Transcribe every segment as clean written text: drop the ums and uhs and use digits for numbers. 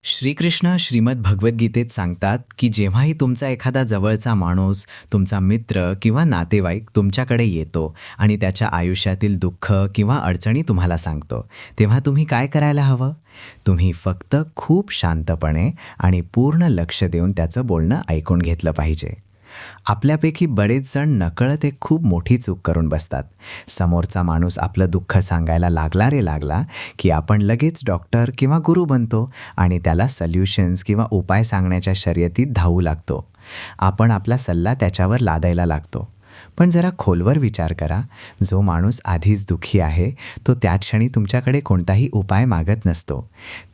श्रीकृष्ण श्रीमद भगवद्गीतेत सांगतात की जेव्हाही तुमचा एखादा जवळचा माणूस, तुमचा मित्र किंवा नातेवाईक तुमच्याकडे येतो आणि त्याच्या आयुष्यातील दुःख किंवा अडचणी तुम्हाला सांगतो, तेव्हा तुम्ही काय करायला हवं? तुम्ही फक्त खूप शांतपणे आणि पूर्ण लक्ष देऊन त्याचं बोलणं ऐकून घेतलं पाहिजे. आपल्यापैकी बरेच जण नकळत एक खूप मोठी चूक करून बसतात. समोरचा माणूस आपलं दुःख सांगायला लागला की आपण लगेच डॉक्टर किंवा गुरु बनतो आणि त्याला सल्युशन्स किंवा उपाय सांगण्याच्या शर्यतीत धावू लागतो. आपण आपला सल्ला त्याच्यावर लादायला लागतो. पण जरा खोलवर विचार करा, जो माणूस आधीच दुःखी आहे तो त्या क्षणी तुमच्याकडे कोणताही उपाय मागत नसतो.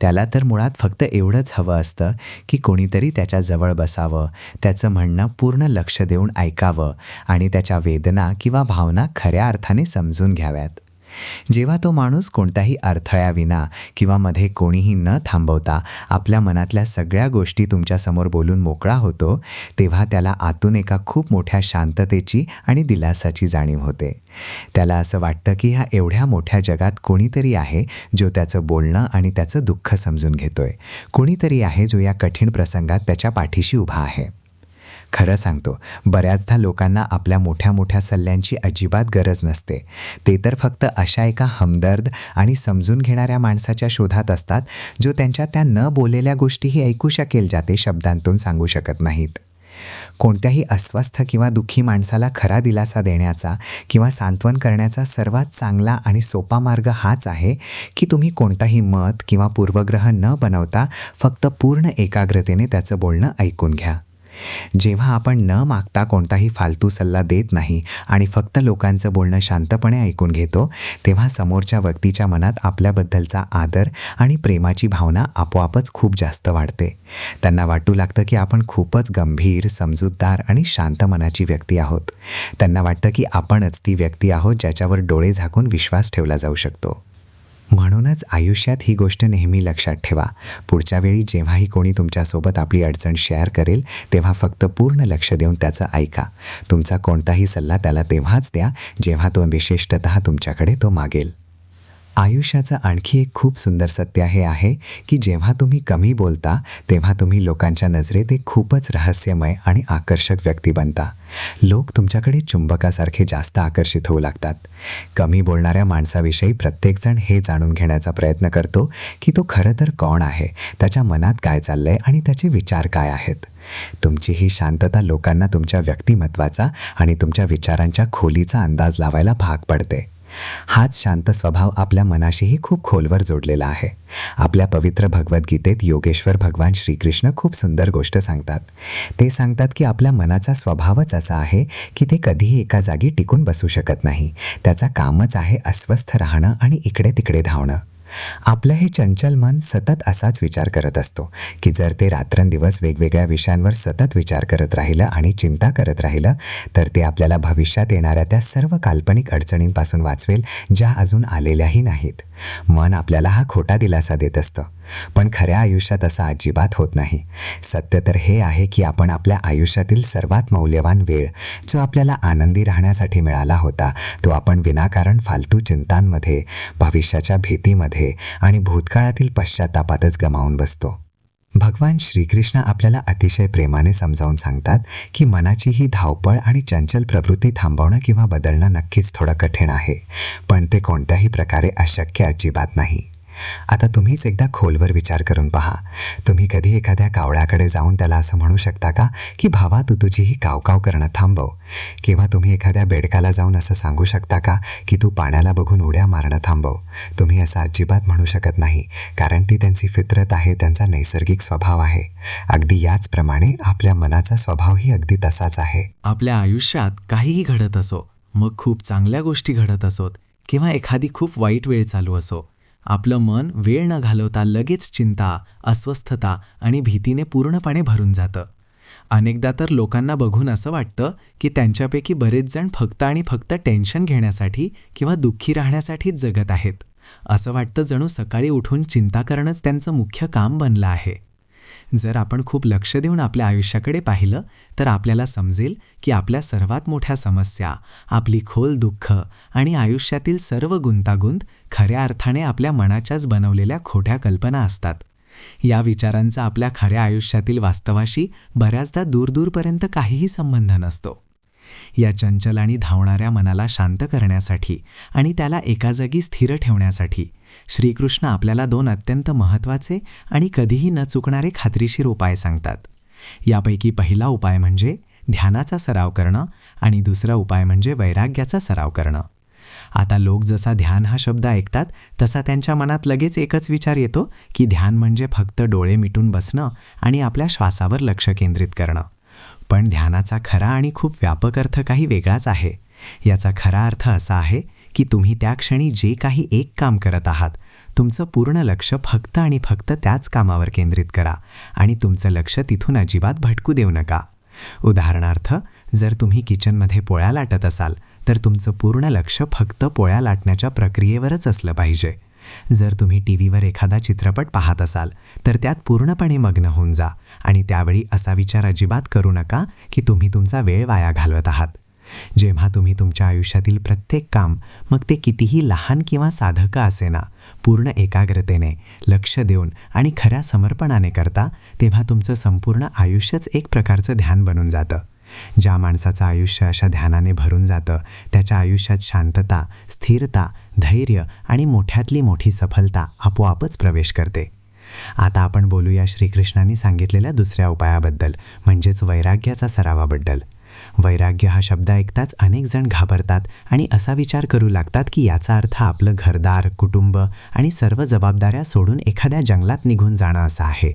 त्याला तर मुळात फक्त एवढंच हवं असतं की कोणीतरी त्याच्या जवळ बसावं, त्याचं म्हणणं पूर्ण लक्ष देऊन ऐकावं आणि त्याच्या वेदना किंवा भावना खऱ्या अर्थाने समजून घ्याव्यात. जेव्हा तो माणूस कोणत्याही अडथळ्याविना किंवा मध्ये कोणीही न थांबवता आपल्या मनातल्या सगळ्या गोष्टी तुमच्यासमोर बोलून मोकळा होतो, तेव्हा त्याला आतून एका खूप मोठ्या शांततेची आणि दिलासाची जाणीव होते. त्याला असं वाटतं की ह्या एवढ्या मोठ्या जगात कोणीतरी आहे जो त्याचं बोलणं आणि त्याचं दुःख समजून घेतोय. कोणीतरी आहे जो या कठीण प्रसंगात त्याच्या पाठीशी उभा आहे. खरं सांगतो, बऱ्याचदा लोकांना आपल्या मोठ्या मोठ्या सल्ल्यांची अजिबात गरज नसते. ते तर फक्त अशा एका हमदर्द आणि समजून घेणाऱ्या माणसाच्या शोधात असतात, जो त्यांच्या त्या न बोललेल्या गोष्टीही ऐकू शकेल, ज्या ते शब्दांतून सांगू शकत नाहीत. कोणत्याही अस्वस्थ किंवा दुःखी माणसाला खरा दिलासा देण्याचा किंवा सांत्वन करण्याचा सर्वात चांगला आणि सोपा मार्ग हाच आहे की तुम्ही कोणताही मत किंवा पूर्वग्रह न बनवता फक्त पूर्ण एकाग्रतेने त्याचं बोलणं ऐकून घ्या. जेव्हा आपण न मागता कोणताही फालतू सल्ला देत नाही आणि फक्त लोकांचं बोलणं शांतपणे ऐकून घेतो, तेव्हा समोरच्या व्यक्तीच्या मनात आपल्याबद्दलचा आदर आणि प्रेमाची भावना आपोआपच खूप जास्त वाढते. त्यांना वाटू लागतं की आपण खूपच गंभीर, समजूतदार आणि शांत मनाची व्यक्ती आहोत. त्यांना वाटतं की आपणच ती व्यक्ती आहोत ज्याच्यावर डोळे झाकून विश्वास ठेवला जाऊ शकतो. म्हणूनच आयुष्यात ही गोष्ट नेहमी लक्षात ठेवा. पुढच्या वेळी जेव्हाही कोणी तुमच्यासोबत आपली अडचण शेअर करेल, तेव्हा फक्त पूर्ण लक्ष देऊन त्याचं ऐका. तुमचा कोणताही सल्ला त्याला तेव्हाच द्या जेव्हा तो विशेषतः तुमच्याकडे तो मागेल. आयुष्याचं आणखी एक खूप सुंदर सत्य हे आहे की जेव्हा तुम्ही कमी बोलता, तेव्हा तुम्ही लोकांच्या नजरेत एक खूपच रहस्यमय आणि आकर्षक व्यक्ती बनता. लोक तुमच्याकडे चुंबकासारखे जास्त आकर्षित होऊ लागतात. कमी बोलणाऱ्या माणसाविषयी प्रत्येकजण हे जाणून घेण्याचा प्रयत्न करतो की तो खरं तर कोण आहे, त्याच्या मनात काय चाललंय आणि त्याचे विचार काय आहेत. तुमची ही शांतता लोकांना तुमच्या व्यक्तिमत्वाचा आणि तुमच्या विचारांच्या खोलीचा अंदाज लावायला भाग पडते. हाच शांत स्वभाव आपल्या मनाशीही खूप खोलवर जोडलेला आहे. आपल्या पवित्र भगवद्गीतेत योगेश्वर भगवान श्रीकृष्ण खूप सुंदर गोष्ट सांगतात. ते सांगतात की आपल्या मनाचा स्वभावच असा आहे की ते कधीही एका जागी टिकून बसू शकत नाही. त्याचा कामच आहे अस्वस्थ राहणं आणि इकडे तिकडे धावणं. आपलं हे चंचल मन सतत असाच विचार करत असतो की जर ते रात्रंदिवस वेगवेगळ्या विषयांवर सतत विचार करत राहिलं आणि चिंता करत राहिलं, तर ते आपल्याला भविष्यात येणाऱ्या त्या सर्व काल्पनिक अडचणींपासून वाचवेल ज्या अजून आलेल्याही नाहीत. मन आपल्याला हा खोटा दिलासा देत असतं, पण खऱ्या आयुष्यात असं अजिबात होत नाही. सत्य तर हे आहे की आपण आपल्या आयुष्यातील सर्वात मौल्यवान वेळ, जो आपल्याला आनंदी राहण्यासाठी मिळाला होता, तो आपण विनाकारण फालतू चिंतांमध्ये, भविष्याच्या भीतीमध्ये आणि भूतकाळातील पश्चातापातच गमावून बसतो. भगवान श्रीकृष्ण आपल्याला अतिशय प्रेमाने समजावून सांगतात की मनाची ही धावपळ आणि चंचल प्रवृत्ती थांबवणं किंवा बदलणं नक्कीच थोडं कठीण आहे, पण ते कोणत्याही प्रकारे अशक्य अजिबात नाही. आता तुम्हीच एकदा खोलवर विचार करून पहा. तुम्ही कधी एखाद्या कावळ्याकडे जाऊन त्याला असं म्हणू शकता का की भावा, तू तुझी ही कावकाव करणं थांबव? किंवा तुम्ही एखाद्या बेडकाला जाऊन असं सांगू शकता का की तू पाण्याला बघून उड्या मारणं थांबव? तुम्ही असं अजिबात म्हणू शकत नाही, कारण ती त्यांची फितरत आहे, त्यांचा नैसर्गिक स्वभाव आहे. अगदी याचप्रमाणे आपल्या मनाचा स्वभावही अगदी तसाच आहे. आपल्या आयुष्यात काहीही घडत असो, मग खूप चांगल्या गोष्टी घडत असोत किंवा एखादी खूप वाईट वेळ चालू असो, आपलं मन वेळ न घालवता लगेच चिंता, अस्वस्थता आणि भीतीने पूर्णपणे भरून जातं. अनेकदा तर लोकांना बघून असं वाटतं की त्यांच्यापैकी बरेच जण फक्त आणि फक्त टेन्शन घेण्यासाठी किंवा दुःखी राहण्यासाठीच जगत आहेत. असं वाटतं जणू सकाळी उठून चिंता करणंच त्यांचं मुख्य काम बनलं आहे. जर आपण खूप लक्ष देऊन आपल्या आयुष्याकडे पाहिलं, तर आपल्याला समजेल की आपल्या सर्वात मोठ्या समस्या, आपली खोल दुःख आणि आयुष्यातील सर्व गुंतागुंत खऱ्या अर्थाने आपल्या मनाच्याच बनवलेल्या खोट्या कल्पना असतात. या विचारांचा आपल्या खऱ्या आयुष्यातील वास्तवाशी बऱ्याचदा दूरदूरपर्यंत काहीही संबंध नसतो. या चंचल आणि धावणाऱ्या मनाला शांत करण्यासाठी आणि त्याला एका जागी स्थिर ठेवण्यासाठी श्रीकृष्ण आपल्याला 2 अत्यंत महत्त्वाचे आणि कधीही न चुकणारे खात्रीशीर उपाय सांगतात. यापैकी पहिला उपाय म्हणजे ध्यानाचा सराव करणं आणि दुसरा उपाय म्हणजे वैराग्याचा सराव करणं. आता लोक जसा ध्यान हा शब्द ऐकतात तसा त्यांच्या मनात लगेच एकच विचार येतो की ध्यान म्हणजे फक्त डोळे मिटून बसणं आणि आपल्या श्वासावर लक्ष केंद्रित करणं. पण ध्यानाचा खरा आणि खूप व्यापक अर्थ काही वेगळाच आहे. याचा खरा अर्थ असा आहे की तुम्ही त्या क्षणी जे काही एक काम करत आहात, तुमचं पूर्ण लक्ष फक्त आणि फक्त त्याच कामावर केंद्रित करा आणि तुमचं लक्ष तिथून अजिबात भटकू देऊ नका. उदाहरणार्थ, जर तुम्ही किचनमध्ये पोळ्या लाटत असाल तर तुमचं पूर्ण लक्ष फक्त पोळ्या लाटण्याच्या प्रक्रियेवरच असलं पाहिजे. जर तुम्ही टीव्हीवर एखादा चित्रपट पाहत असाल तर त्यात पूर्णपणे मग्न होऊन जा आणि त्यावेळी असा विचार अजिबात करू नका की तुम्ही तुमचा वेळ वाया घालवत आहात. जेव्हा तुम्ही तुमच्या आयुष्यातील प्रत्येक काम, मग ते कितीही लहान किंवा साधं का असेना, पूर्ण एकाग्रतेने, लक्ष देऊन आणि खऱ्या समर्पणाने करता, तेव्हा तुमचं संपूर्ण आयुष्यच एक प्रकारचं ध्यान बनून जातं. ज्या माणसाचं आयुष्य अशा ध्यानाने भरून जातं त्याच्या आयुष्यात शांतता, स्थिरता, धैर्य आणि मोठ्यातली मोठी सफलता आपोआपच प्रवेश करते. आता आपण बोलूया श्रीकृष्णांनी सांगितलेल्या दुसऱ्या उपायाबद्दल, म्हणजेच वैराग्याचा सरावाबद्दल. वैराग्य हा शब्द ऐकताच अनेक जण घाबरतात आणि असा विचार करू लागतात की याचा अर्थ आपलं घरदार, कुटुंब आणि सर्व जबाबदाऱ्या सोडून एखाद्या जंगलात निघून जाणं असा आहे.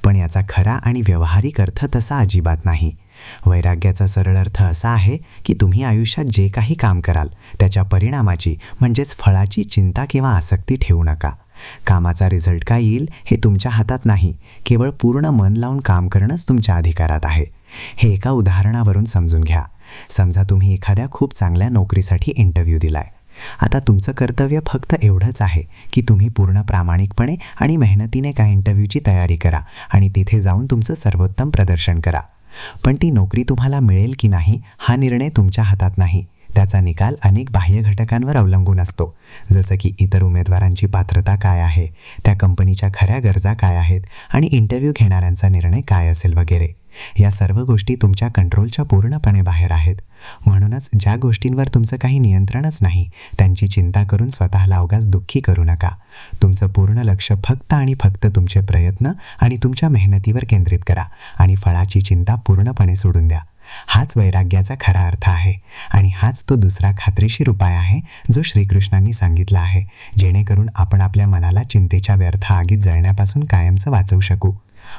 पण याचा खरा आणि व्यावहारिक अर्थ तसा अजिबात नाही. वैराग्याचा सरळ अर्थ असा आहे की तुम्ही आयुष्यात जे काही काम कराल त्याच्या परिणामाची, म्हणजेच फळाची चिंता किंवा आसक्ती ठेवू नका. कामाचा रिझल्ट काय येईल हे तुमच्या हातात नाही, केवळ पूर्ण मन लावून काम करणंच तुमच्या अधिकारात आहे. हे एका उदाहरणावरून समजून घ्या. समजा तुम्ही एखाद्या खूप चांगल्या नोकरीसाठी इंटरव्ह्यू दिलाय. आता तुमचं कर्तव्य फक्त एवढंच आहे की तुम्ही पूर्ण प्रामाणिकपणे आणि मेहनतीने त्या इंटरव्ह्यूची तयारी करा आणि तिथे जाऊन तुमचं सर्वोत्तम प्रदर्शन करा. पण ती नोकरी तुम्हाला मिळेल की नाही हा निर्णय तुमच्या हातात नाही. त्याचा निकाल अनेक बाह्य घटकांवर अवलंबून असतो, जसं की इतर उमेदवारांची पात्रता काय आहे, त्या कंपनीच्या खऱ्या गरजा काय आहेत आणि इंटरव्ह्यू घेणाऱ्यांचा निर्णय काय असेल वगैरे. या सर्व गोष्टी तुमच्या कंट्रोलच्या पूर्णपणे बाहेर आहेत. म्हणूनच ज्या गोष्टींवर तुमचं काही नियंत्रणच नाही त्यांची चिंता करून स्वतःला अवघाच दुःखी करू नका. तुमचं पूर्ण लक्ष फक्त आणि फक्त तुमचे प्रयत्न आणि तुमच्या मेहनतीवर केंद्रित करा आणि फळाची चिंता पूर्णपणे सोडून द्या. हाच वैराग्याचा खरा अर्थ आहे आणि हाच तो दुसरा खात्रीशीर उपाय आहे जो श्रीकृष्णांनी सांगितला आहे, जेणेकरून आपण आपल्या मनाला चिंतेच्या व्यर्थ आगीत जळण्यापासून कायमचं वाचवू शकू.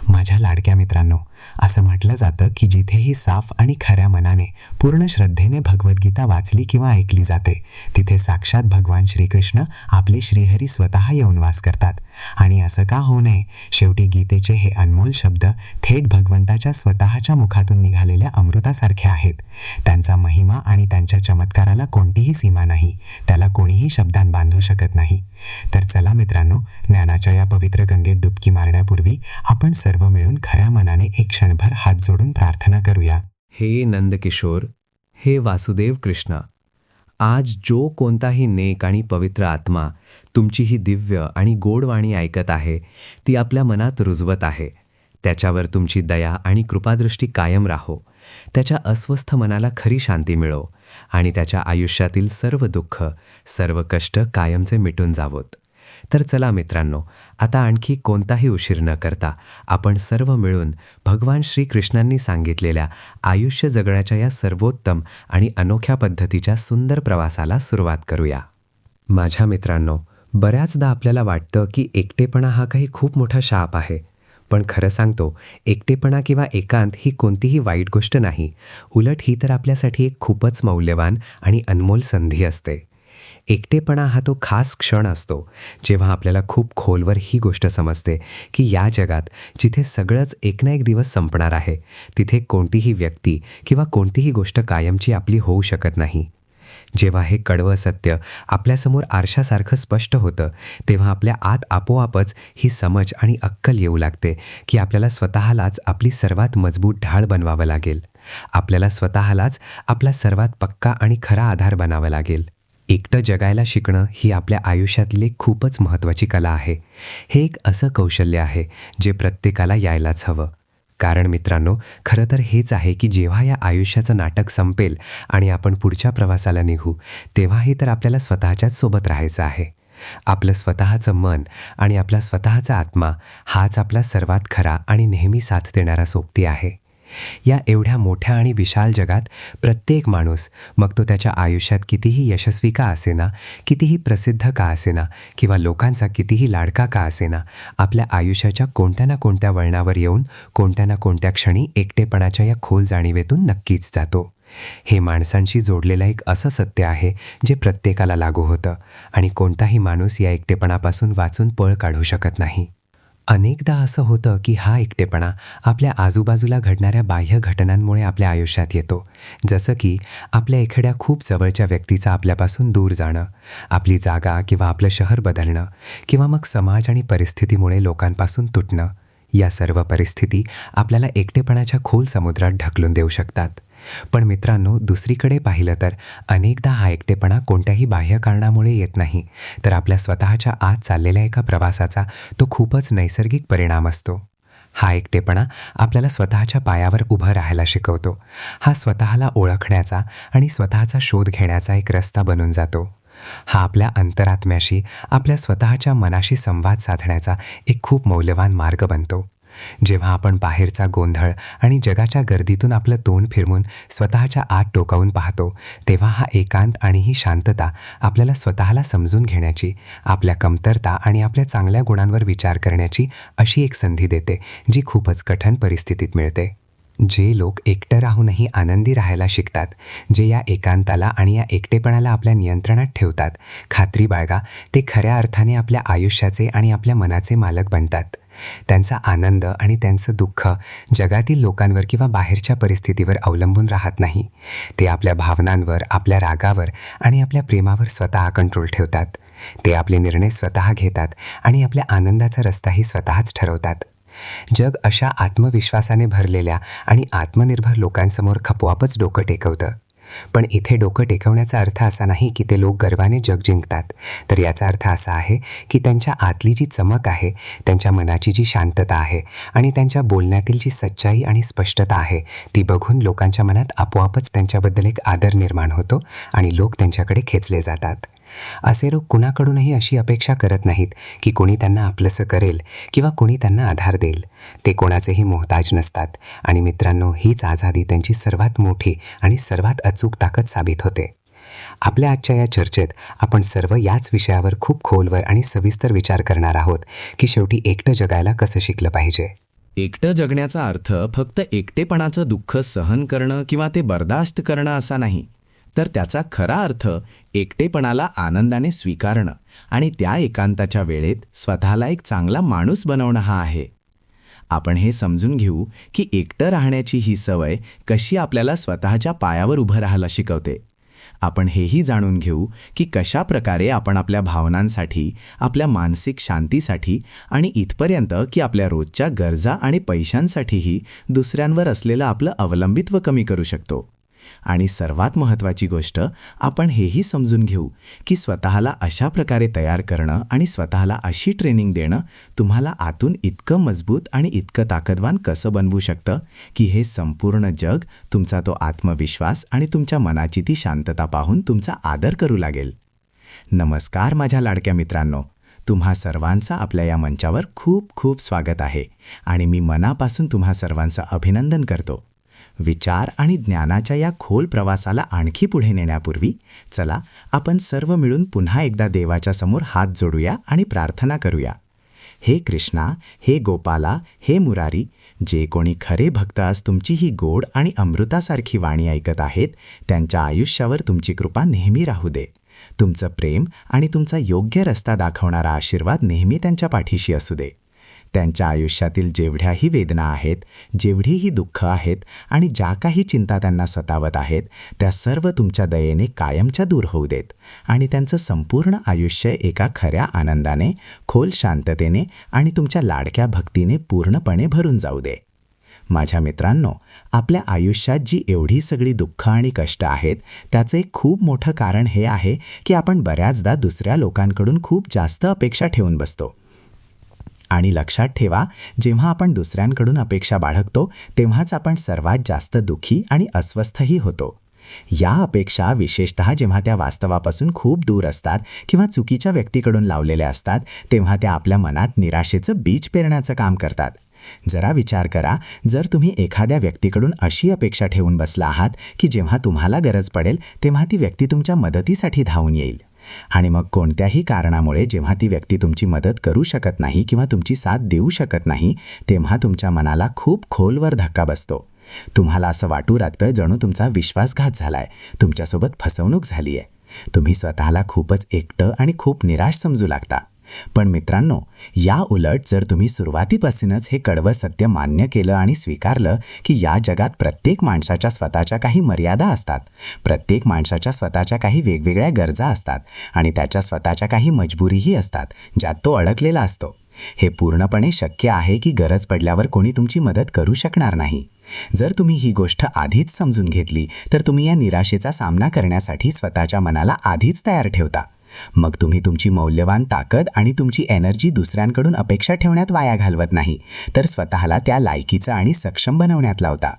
माझ्या लाडक्या मित्रांनो, असं म्हटलं जातं की जिथेही साफ आणि खऱ्या मनाने, पूर्ण श्रद्धेने भगवद्गीता वाचली किंवा ऐकली जाते, तिथे साक्षात भगवान श्रीकृष्ण आपले श्रीहरी स्वतः येऊन वास करतात. आणि असं का होऊ नये? शेवटी गीतेचे हे अनमोल शब्द थेट भगवंताच्या स्वतःच्या मुखातून निघालेल्या अमृतासारखे आहेत. त्यांचा महिमा आणि त्यांच्या चमत्काराला कोणतीही सीमा नाही, त्याला कोणीही शब्दांत बांधू शकत नाही. तर चला मित्रांनो, ज्ञानाच्या या पवित्र गंगेत डुबकी मारण्यापूर्वी आपण सर्व मिळून खऱ्या मनाने एक क्षणभर हात जोडून प्रार्थना करूया. हे नंदकिशोर, हे वासुदेव कृष्ण, आज जो कोणताही नेक आणि पवित्र आत्मा तुमची ही दिव्य आणि गोड वाणी ऐकत आहे, ती आपल्या मनात रुजवत आहे, त्याच्यावर तुमची दया आणि कृपादृष्टी कायम राहो. त्याच्या अस्वस्थ मनाला खरी शांती मिळो आणि त्याच्या आयुष्यातील सर्व दुःख, सर्व कष्ट कायमचे मिटून जावोत. तर चला मित्रांनो, आता आणखी कोणताही उशीर न करता आपण सर्व मिळून भगवान श्रीकृष्णांनी सांगितलेल्या आयुष्य जगण्याच्या या सर्वोत्तम आणि अनोख्या पद्धतीच्या सुंदर प्रवासाला सुरुवात करूया. माझ्या मित्रांनो, बऱ्याचदा आपल्याला वाटतं की एकटेपणा हा काही खूप मोठा शाप आहे. पण खरं सांगतो, एकटेपणा किंवा एकांत ही कोणतीही वाईट गोष्ट नाही. उलट ही तर आपल्यासाठी एक खूपच मौल्यवान आणि अनमोल संधी असते. एकटेपणा हा तो खास क्षण असतो जेव्हा आपल्याला खूप खोलवर ही गोष्ट समजते की या जगात जिथे सगळंच एक ना एक दिवस संपणार आहे, तिथे कोणतीही व्यक्ती किंवा कोणतीही गोष्ट कायमची आपली होऊ शकत नाही. जेव्हा हे कडवं सत्य आपल्यासमोर आरशासारखं स्पष्ट होतं, तेव्हा आपल्या आत आपोआपच ही समज आणि अक्कल येऊ लागते की आपल्याला स्वतःलाच आपली सर्वात मजबूत ढाळ बनवावं लागेल. आपल्याला स्वतःलाच आपला सर्वात पक्का आणि खरा आधार बनावं लागेल. एकटं जगायला शिकणं ही आपल्या आयुष्यातली खूपच महत्त्वाची कला आहे. हे एक असं कौशल्य आहे जे प्रत्येकाला यायलाच हवं. कारण मित्रांनो, खरं तर हेच आहे की जेव्हा या आयुष्याचं नाटक संपेल आणि आपण पुढच्या प्रवासाला निघू, तेव्हाही तर आपल्याला स्वतःच्याच सोबत राहायचं आहे. आपलं स्वतःचं मन आणि आपला स्वतःचा आत्मा हाच आपला सर्वात खरा आणि नेहमी साथ देणारा सोबती आहे. या एवढ्या मोठ्या आणि विशाल जगात प्रत्येक माणूस, मग तो त्याच्या आयुष्यात कितीही यशस्वी का असेना, कितीही प्रसिद्ध का असेना किंवा लोकांचा कितीही लाडका का असेना, आपल्या आयुष्याच्या कोणत्या ना कोणत्या वळणावर येऊन कोणत्या ना कोणत्या क्षणी एकटेपणाच्या या खोल जाणीवेतून नक्कीच जातो. हे माणसांशी जोडलेलं एक असं सत्य आहे जे प्रत्येकाला लागू होतं आणि कोणताही माणूस या एकटेपणापासून वाचून पळ काढू शकत नाही. अनेकदा असं होतं की हा एकटेपणा आपल्या आजूबाजूला घडणाऱ्या बाह्य घटनांमुळे आपल्या आयुष्यात येतो. जसं की आपल्या एखाद्या खूप जवळच्या व्यक्तीचं आपल्यापासून दूर जाणं, आपली जागा किंवा आपलं शहर बदलणं, किंवा मग समाज आणि परिस्थितीमुळे लोकांपासून तुटणं. या सर्व परिस्थिती आपल्याला एकटेपणाच्या खोल समुद्रात ढकलून देऊ शकतात. पण मित्रांनो, दुसरीकडे पाहिलं तर अनेकदा हा एकटेपणा कोणत्याही बाह्य कारणामुळे येत नाही, तर आपल्या स्वतःच्या आत चाललेल्या एका प्रवासाचा तो खूपच नैसर्गिक परिणाम असतो. हा एकटेपणा आपल्याला स्वतःच्या पायावर उभं राहायला शिकवतो. हा स्वतःला ओळखण्याचा आणि स्वतःचा शोध घेण्याचा एक रस्ता बनून जातो. हा आपल्या अंतरात्म्याशी, आपल्या स्वतःच्या मनाशी संवाद साधण्याचा एक खूप मौल्यवान मार्ग बनतो. जेव्हा आपण बाहेरचा गोंधळ आणि जगाच्या गर्दीतून आपलं तोंड फिरवून स्वतःच्या आत डोकावून पाहतो, तेव्हा हा एकांत आणि ही शांतता आपल्याला स्वतःला समजून घेण्याची, आपल्या कमतरता आणि आपल्या चांगल्या गुणांवर विचार करण्याची अशी एक संधी देते, जी खूपच कठीण परिस्थितीत मिळते. जे लोक एकटं राहूनही आनंदी राहायला शिकतात, जे या एकांताला आणि या एकटेपणाला आपल्या नियंत्रणात ठेवतात, खात्री बाळगा, ते खऱ्या अर्थाने आपल्या आयुष्याचे आणि आपल्या मनाचे मालक बनतात. त्यांचा आनंद आणि त्यांचं दुःख जगातील लोकांवर किंवा बाहेरच्या परिस्थितीवर अवलंबून राहत नाही. ते आपल्या भावनांवर, आपल्या रागावर आणि आपल्या प्रेमावर स्वतः कंट्रोल ठेवतात. ते आपले निर्णय स्वतः घेतात आणि आपल्या आनंदाचा रस्ताही स्वतःच ठरवतात. जग अशा आत्मविश्वासाने भरलेल्या आणि आत्मनिर्भर लोकांसमोर आपोआपच डोकं टेकवतं. पण इथे डोकं टेकवण्याचा अर्थ असा नाही की ते लोक गर्वाने जग जिंकतात, तर याचा अर्थ असा आहे की त्यांच्या आतली जी चमक आहे, त्यांच्या मनाची जी शांतता आहे आणि त्यांच्या बोलण्यातील जी सच्चाई आणि स्पष्टता आहे, ती बघून लोकांच्या मनात आपोआपच त्यांच्याबद्दल एक आदर निर्माण होतो आणि लोक त्यांच्याकडे खेचले जातात. असे लोक कुणाकडूनही अशी अपेक्षा करत नाहीत की कोणी त्यांना आपलंसं करेल किंवा कोणी त्यांना आधार देईल. ते कोणाचेही मोहताज नसतात आणि मित्रांनो, हीच आझादी त्यांची सर्वात मोठी आणि सर्वात अचूक ताकद साबित होते. आपल्या आजच्या या चर्चेत आपण सर्व याच विषयावर खूप खोलवर आणि सविस्तर विचार करणार आहोत की शेवटी एकटं जगायला कसं शिकलं पाहिजे. एकटं जगण्याचा अर्थ फक्त एकटेपणाचं दुःख सहन करणं किंवा ते बर्दाश्त करणं असा नाही, तर त्याचा खरा अर्थ एकटेपणाला आनंदाने स्वीकारणं आणि त्या एकांताच्या वेळेत स्वतःला एक चांगला माणूस बनवणं हा आहे. आपण हे समजून घेऊ की एकटं राहण्याची ही सवय कशी आपल्याला स्वतःच्या पायावर उभं राहायला शिकवते. आपण हेही जाणून घेऊ की कशा प्रकारे आपण आपल्या भावनांसाठी, आपल्या मानसिक शांतीसाठी आणि इथपर्यंत की आपल्या रोजच्या गरजा आणि पैशांसाठीही दुसऱ्यांवर असलेलं आपलं अवलंबित्व कमी करू शकतो. आणि सर्वात महत्त्वाची गोष्ट, आपण हेही समजून घेऊ की स्वतःला अशा प्रकारे तयार करणं आणि स्वतःला अशी ट्रेनिंग देणं तुम्हाला आतून इतकं मजबूत आणि इतकं ताकदवान कसं बनवू शकतं की हे संपूर्ण जग तुमचा तो आत्मविश्वास आणि तुमच्या मनाची ती शांतता पाहून तुमचा आदर करू लागेल. नमस्कार माझ्या लाडक्या मित्रांनो, तुम्हा सर्वांचं आपल्या या मंचावर खूप खूप स्वागत आहे आणि मी मनापासून तुम्हा सर्वांचं अभिनंदन करतो. विचार आणि ज्ञानाच्या या खोल प्रवासाला आणखी पुढे नेण्यापूर्वी चला आपण सर्व मिळून पुन्हा एकदा देवाच्या समोर हात जोडूया आणि प्रार्थना करूया. हे कृष्णा, हे गोपाला, हे मुरारी, जे कोणी खरे भक्त आज तुमची ही गोड आणि अमृतासारखी वाणी ऐकत आहेत, त्यांच्या आयुष्यावर तुमची कृपा नेहमी राहू दे. तुमचं प्रेम आणि तुमचा योग्य रस्ता दाखवणारा आशीर्वाद नेहमी त्यांच्या पाठीशी असू दे. त्यांच्या आयुष्यातील जेवढ्याही वेदना आहेत, जेवढीही दुःख आहेत आणि ज्या काही चिंता त्यांना सतावत आहेत, त्या सर्व तुमच्या दयेने कायमच्या दूर होऊ देत आणि त्यांचं संपूर्ण आयुष्य एका खऱ्या आनंदाने, खोल शांततेने आणि तुमच्या लाडक्या भक्तीने पूर्णपणे भरून जाऊ दे. माझ्या मित्रांनो, आपल्या आयुष्यात जी एवढी सगळी दुःख आणि कष्ट आहेत, त्याचं एक खूप मोठं कारण हे आहे की आपण बऱ्याचदा दुसऱ्या लोकांकडून खूप जास्त अपेक्षा ठेवून बसतो. आणि लक्षात ठेवा, जेव्हा आपण दुसऱ्यांकडून अपेक्षा बाळगतो तेव्हाच आपण सर्वात जास्त दुःखी आणि अस्वस्थही होतो. या अपेक्षा विशेषतः जेव्हा त्या वास्तवापासून खूप दूर असतात किंवा चुकीच्या व्यक्तीकडून लावलेल्या असतात, तेव्हा त्या आपल्या मनात निराशेचं बीज पेरण्याचं काम करतात. जरा विचार करा, जर तुम्ही एखाद्या व्यक्तीकडून अशी अपेक्षा ठेवून बसला आहात की जेव्हा तुम्हाला गरज पडेल तेव्हा ती व्यक्ती तुमच्या मदतीसाठी धावून येईल, आणि मग कोणत्याही कारणामुळे जेव्हा ती व्यक्ती तुमची मदत करू शकत नाही किंवा तुमची साथ देऊ शकत नाही, तेव्हा तुमच्या मनाला खूप खोलवर धक्का बसतो. तुम्हाला असं वाटू लागतं जणू तुमचा विश्वासघात झालाय, तुमच्यासोबत फसवणूक झाली आहे. तुम्ही स्वतःला खूपच एकटं आणि खूप निराश समजू लागता. पण मित्रांनो, या उलट जर तुम्ही सुरुवातीपासूनच हे कडवं सत्य मान्य केलं आणि स्वीकारलं की या जगात प्रत्येक माणसाच्या स्वतःच्या काही मर्यादा असतात, प्रत्येक माणसाच्या स्वतःच्या काही वेगवेगळ्या गरजा असतात आणि त्याच्या स्वतःच्या काही मजबुरीही असतात ज्यात तो अडकलेला असतो. हे पूर्णपणे शक्य आहे की गरज पडल्यावर कोणी तुमची मदत करू शकणार नाही. जर तुम्ही ही गोष्ट आधीच समजून घेतली तर तुम्ही या निराशेचा सामना करण्यासाठी स्वतःच्या मनाला आधीच तयार ठेवता. मग तुम्ही तुमची मौल्यवान ताकद आणि तुमची एनर्जी दुसऱ्यांकडून अपेक्षा ठेवण्यात वाया घालवत नाही, तर स्वतःला त्या लायकीचं आणि सक्षम बनवण्यात लावता.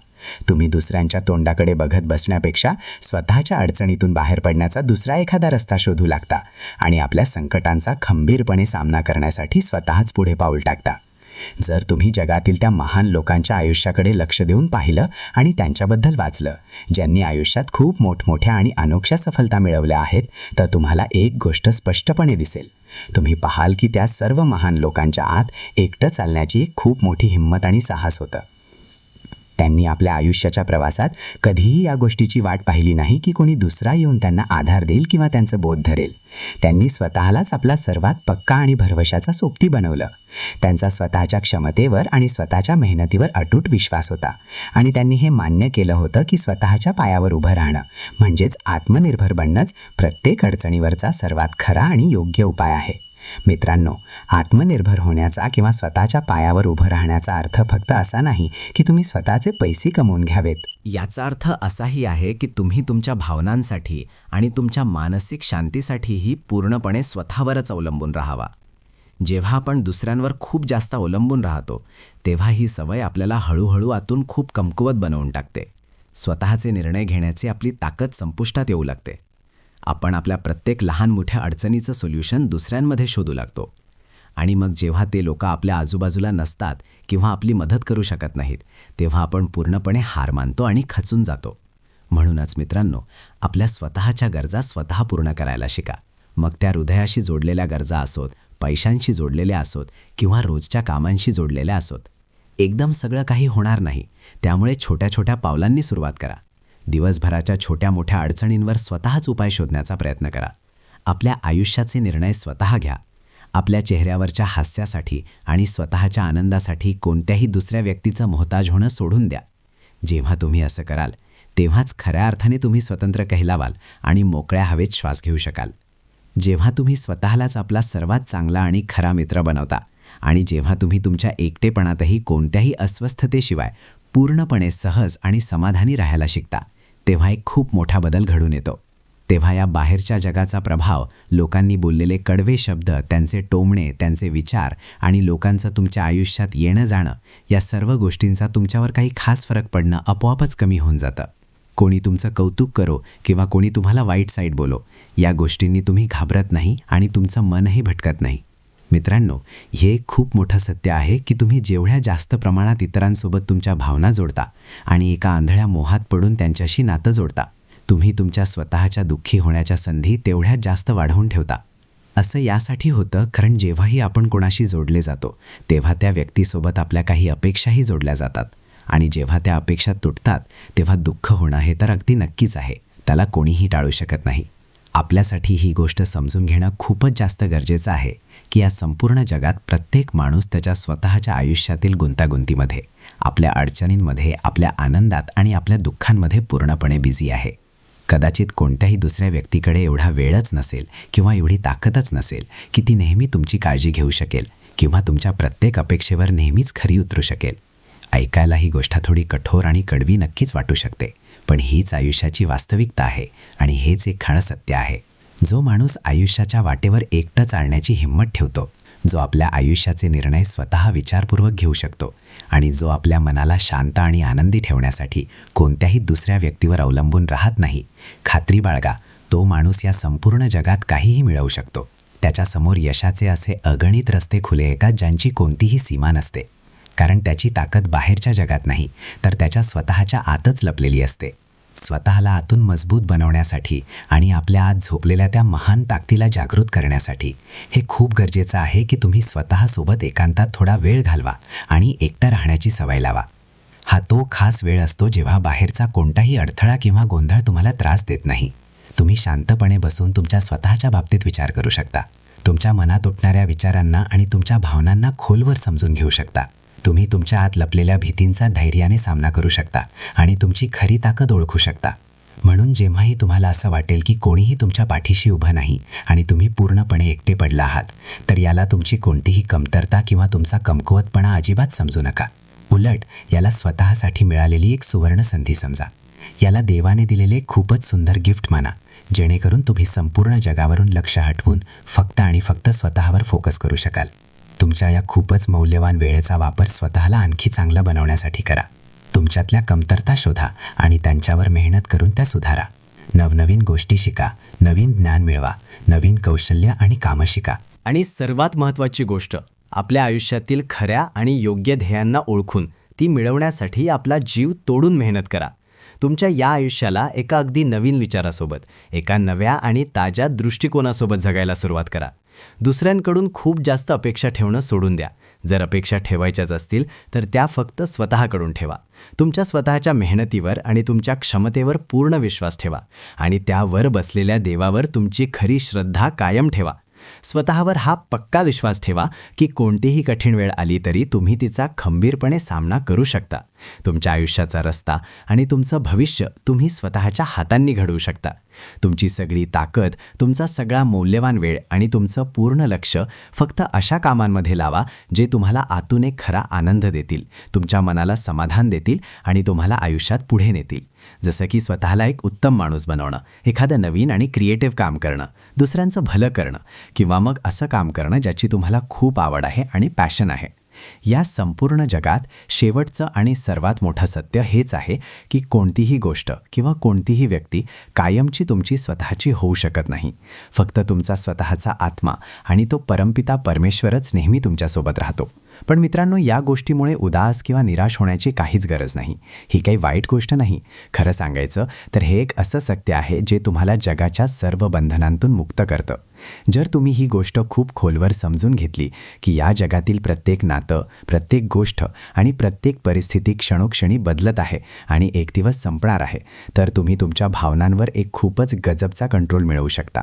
तुम्ही दुसऱ्यांच्या तोंडाकडे बघत बसण्यापेक्षा स्वतःच्या अडचणीतून बाहेर पडण्याचा दुसरा एखादा रस्ता शोधू लागता आणि आपल्या संकटांचा खंबीरपणे सामना करण्यासाठी स्वतःच पुढे पाऊल टाकता. जर तुम्ही जगातील त्या महान लोकांच्या आयुष्याकडे लक्ष देऊन पाहिलं आणि त्यांच्याबद्दल वाचलं, ज्यांनी आयुष्यात खूप मोठमोठ्या आणि अनोख्या सफलता मिळवल्या आहेत, तर तुम्हाला एक गोष्ट स्पष्टपणे दिसेल. तुम्ही पाहाल की त्या सर्व महान लोकांच्या आत एकटं चालण्याची एक खूप मोठी हिंमत आणि साहस होतं. त्यांनी आपल्या आयुष्याच्या प्रवासात कधीही या गोष्टीची वाट पाहिली नाही की कोणी दुसरा येऊन त्यांना आधार देईल किंवा त्यांचं बोध धरेल. त्यांनी स्वतःलाच आपला सर्वात पक्का आणि भरवशाचा सोबती बनवलं. त्यांचा स्वतःच्या क्षमतेवर आणि स्वतःच्या मेहनतीवर अटूट विश्वास होता आणि त्यांनी हे मान्य केलं होतं की स्वतःच्या पायावर उभं राहणं म्हणजेच आत्मनिर्भर बनणंच प्रत्येक अडचणीवरचा सर्वात खरा आणि योग्य उपाय आहे. मित्रांनो, आत्मनिर्भर होण्याचा किंवा स्वतःच्या पायावर उभं राहण्याचा अर्थ फक्त असा नाही की तुम्ही स्वतःचे पैसे कमवून घ्यावेत. याचा अर्थ असाही आहे की तुम्ही तुमच्या भावनांसाठी आणि तुमच्या मानसिक शांतीसाठीही पूर्णपणे स्वतःवरच अवलंबून राहावा. जेव्हा आपण दुसऱ्यांवर खूप जास्त अवलंबून राहतो तेव्हा ही सवय आपल्याला हळूहळू आतून खूप कमकुवत बनवून टाकते. स्वतःचे निर्णय घेण्याची आपली ताकद संपुष्टात येऊ लागते. आपण आपल्या प्रत्येक लहान मोठ्या अडचणीचं सोल्युशन दुसऱ्यांमध्ये शोधू लागतो आणि मग जेव्हा ते लोक आपल्या आजूबाजूला नसतात किंवा आपली मदत करू शकत नाहीत, तेव्हा आपण पूर्णपणे हार मानतो आणि खचून जातो. म्हणूनच मित्रांनो, आपल्या स्वतःच्या गरजा स्वतः पूर्ण करायला शिका. मग त्या हृदयाशी जोडलेल्या गरजा असोत, पैशांशी जोडलेल्या असोत किंवा रोजच्या कामांशी जोडलेल्या असोत. एकदम सगळं काही होणार नाही, त्यामुळे छोट्या छोट्या पावलांनी सुरुवात करा. दिवसभराच्या छोट्या मोठ्या अडचणींवर स्वतःच उपाय शोधण्याचा प्रयत्न करा. आपल्या आयुष्याचे निर्णय स्वतः घ्या. आपल्या चेहऱ्यावरच्या हास्यासाठी आणि स्वतःच्या आनंदासाठी कोणत्याही दुसऱ्या व्यक्तीचं मोहताज होणं सोडून द्या. जेव्हा तुम्ही असं कराल तेव्हाच खऱ्या अर्थाने तुम्ही स्वतंत्र कहलावाल आणि मोकळ्या हवेत श्वास घेऊ शकाल. जेव्हा तुम्ही स्वतःलाच आपला सर्वात चांगला आणि खरा मित्र बनवता आणि जेव्हा तुम्ही तुमच्या एकटेपणातही कोणत्याही अस्वस्थतेशिवाय पूर्णपणे सहज आणि समाधानी राहायला शिकता, तेव्हा एक खूप मोठा बदल घडून येतो. तेव्हा या बाहेरच्या जगाचा प्रभाव, लोकांनी बोललेले कडवे शब्द, त्यांचे टोमणे, त्यांचे विचार आणि लोकांचं तुमच्या आयुष्यात येणं जाणं, या सर्व गोष्टींचा तुमच्यावर काही खास फरक पडणं आपोआपच कमी होऊन जातं. कोणी तुमचं कौतुक करो किंवा कोणी तुम्हाला वाईट साईड बोलो, या गोष्टींनी तुम्ही घाबरत नाही आणि तुमचं मनही भटकत नाही. मित्रांनो, हे एक खूप मोठं सत्य आहे की तुम्ही जेवढ्या जास्त प्रमाणात इतरांसोबत तुमच्या भावना जोडता आणि एका आंधळ्या मोहात पडून त्यांच्याशी नातं जोडता, तुम्ही तुमच्या स्वतःच्या दुःखी होण्याच्या संधी तेवढ्याच जास्त वाढवून ठेवता. असं यासाठी होतं कारण जेव्हाही आपण कोणाशी जोडले जातो तेव्हा त्या व्यक्तीसोबत आपल्या काही अपेक्षाही जोडल्या जातात आणि जेव्हा त्या अपेक्षा तुटतात तेव्हा दुःख होणं हे तर अगदी नक्कीच आहे, त्याला कोणीही टाळू शकत नाही. आपल्यासाठी ही गोष्ट समजून घेणं खूपच जास्त गरजेचं आहे की या संपूर्ण जगात प्रत्येक माणूस त्याच्या स्वतःच्या आयुष्यातील गुंतागुंतीमध्ये, आपल्या अडचणींमध्ये, आपल्या आनंदात आणि आपल्या दुःखांमध्ये पूर्णपणे बिझी आहे. कदाचित कोणत्याही दुसऱ्या व्यक्तीकडे एवढा वेळच नसेल किंवा एवढी ताकदच नसेल की ती नेहमी तुमची काळजी घेऊ शकेल किंवा तुमच्या प्रत्येक अपेक्षेवर नेहमीच खरी उतरू शकेल. ऐकायला ही गोष्ट थोडी कठोर आणि कडवी नक्कीच वाटू शकते, पण हीच आयुष्याची वास्तविकता आहे आणि हेच एक खरं सत्य आहे. जो माणूस आयुष्याच्या वाटेवर एकटं चालण्याची हिंमत ठेवतो, जो आपल्या आयुष्याचे निर्णय स्वतः विचारपूर्वक घेऊ शकतो आणि जो आपल्या मनाला शांत आणि आनंदी ठेवण्यासाठी कोणत्याही दुसऱ्या व्यक्तीवर अवलंबून राहत नाही, खात्री बाळगा, तो माणूस या संपूर्ण जगात काहीही मिळवू शकतो. त्याच्यासमोर यशाचे असे अगणित रस्ते खुले येतात ज्यांची कोणतीही सीमा नसते, कारण त्याची ताकद बाहेरच्या जगात नाही तर त्याच्या स्वतःच्या आतच लपलेली असते. स्वतःला आतून मजबूत बनवण्यासाठी आणि आपल्या आत झोपलेल्या त्या महान ताकदीला जागृत करण्यासाठी हे खूप गरजेचं आहे की तुम्ही स्वतःसोबत एकांतात थोडा वेळ घालवा आणि एकटं राहण्याची सवय लावा. हा तो खास वेळ असतो जेव्हा बाहेरचा कोणताही अडथळा किंवा गोंधळ तुम्हाला त्रास देत नाही. तुम्ही शांतपणे बसून तुमच्या स्वतःच्या बाबतीत विचार करू शकता, तुमच्या मनात उठणाऱ्या विचारांना आणि तुमच्या भावनांना खोलवर समजून घेऊ शकता. तुम्ही तुमच्या आत लपलेल्या भीतींचा धैर्याने सामना करू शकता आणि तुमची खरी ताकद ओळखू शकता. म्हणून जेव्हाही तुम्हाला असं वाटेल की कोणीही तुमच्या पाठीशी उभं नाही आणि तुम्ही पूर्णपणे एकटे पडला आहात, तर याला तुमची कोणतीही कमतरता किंवा तुमचा कमकुवतपणा अजिबात समजू नका. उलट याला स्वतःसाठी मिळालेली एक सुवर्ण संधी समजा. याला देवाने दिलेले खूपच सुंदर गिफ्ट माना, जेणेकरून तुम्ही संपूर्ण जगावरून लक्ष हटवून फक्त आणि फक्त स्वतःवर फोकस करू शकाल. तुमच्या या खूपच मौल्यवान वेळेचा वापर स्वतःला आणखी चांगलं बनवण्यासाठी करा. तुमच्यातल्या कमतरता शोधा आणि त्यांच्यावर मेहनत करून त्या सुधारा. नवनवीन गोष्टी शिका, नवीन ज्ञान मिळवा, नवीन कौशल्य आणि कामं शिका. आणि सर्वात महत्त्वाची गोष्ट, आपल्या आयुष्यातील खऱ्या आणि योग्य ध्येयांना ओळखून ती मिळवण्यासाठी आपला जीव तोडून मेहनत करा. तुमच्या या आयुष्याला एका अगदी नवीन विचारासोबत, एका नव्या आणि ताज्या दृष्टिकोनासोबत जगायला सुरुवात करा. दुसऱ्यांकडून खूप जास्त अपेक्षा ठेवणं सोडून द्या. जर अपेक्षा ठेवायच्याच असतील तर त्या फक्त स्वतःकडून ठेवा. तुमच्या स्वतःच्या मेहनतीवर आणि तुमच्या क्षमतेवर पूर्ण विश्वास ठेवा आणि त्यावर बसलेल्या देवावर तुमची खरी श्रद्धा कायम ठेवा. स्वतःवर हा पक्का विश्वास ठेवा की कोणतीही कठीण वेळ आली तरी तुम्ही तिचा खंबीरपणे सामना करू शकता. तुमच्या आयुष्याचा रस्ता आणि तुमचं भविष्य तुम्ही स्वतःच्या हातांनी घडवू शकता. तुमची सगळी ताकद, तुमचा सगळा मौल्यवान वेळ आणि तुमचं पूर्ण लक्ष फक्त अशा कामांमध्ये लावा जे तुम्हाला आतून एक खरा आनंद देतील, तुमच्या मनाला समाधान देतील आणि तुम्हाला आयुष्यात पुढे नेतील. जसं की स्वतःला एक उत्तम माणूस बनवणं, एखादं नवीन आणि क्रिएटिव्ह काम करणं, दुसऱ्यांचं भलं करणं किंवा मग असं काम करणं ज्याची तुम्हाला खूप आवड आहे आणि पॅशन आहे. या संपूर्ण जगात शेवटचं आणि सर्वात मोठं सत्य हेच आहे की कोणतीही गोष्ट किंवा कोणतीही व्यक्ती कायमची तुमची स्वतःची होऊ शकत नाही. फक्त तुमचा स्वतःचा आत्मा आणि तो परमपिता परमेश्वरच नेहमी तुमच्यासोबत राहतो. पण मित्रांनो, या गोष्टीमुळे उदास किंवा निराश होण्याची काहीच गरज नाही. ही काही वाईट गोष्ट नाही. खरं सांगायचं तर हे एक असं सत्य आहे जे तुम्हाला जगाच्या सर्व बंधनांतून मुक्त करतं. जर तुम्ही ही गोष्ट खूप खोलवर समजून घेतली की या जगातील प्रत्येक नातं, प्रत्येक गोष्ट आणि प्रत्येक परिस्थिती क्षणोक्षणी बदलत आहे आणि एक दिवस संपणार आहे, तर तुम्ही तुमच्या भावनांवर एक खूपच गजबचा कंट्रोल मिळवू शकता.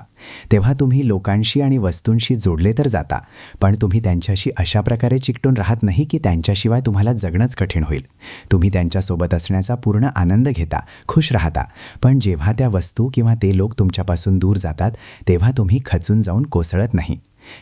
तेव्हा तुम्ही लोकांशी आणि वस्तूंशी जोडले तर जाता, पण तुम्ही त्यांच्याशी अशा प्रकारे चिकटून राहत नाही की त्यांच्याशिवाय तुम्हाला जगणंच कठीण होईल. तुम्ही त्यांच्यासोबत असण्याचा पूर्ण आनंद घेता, खुश राहता, पण जेव्हा त्या वस्तू किंवा ते लोक तुमच्यापासून दूर जातात तेव्हा तुम्ही खचून जाऊन कोसळत नाही.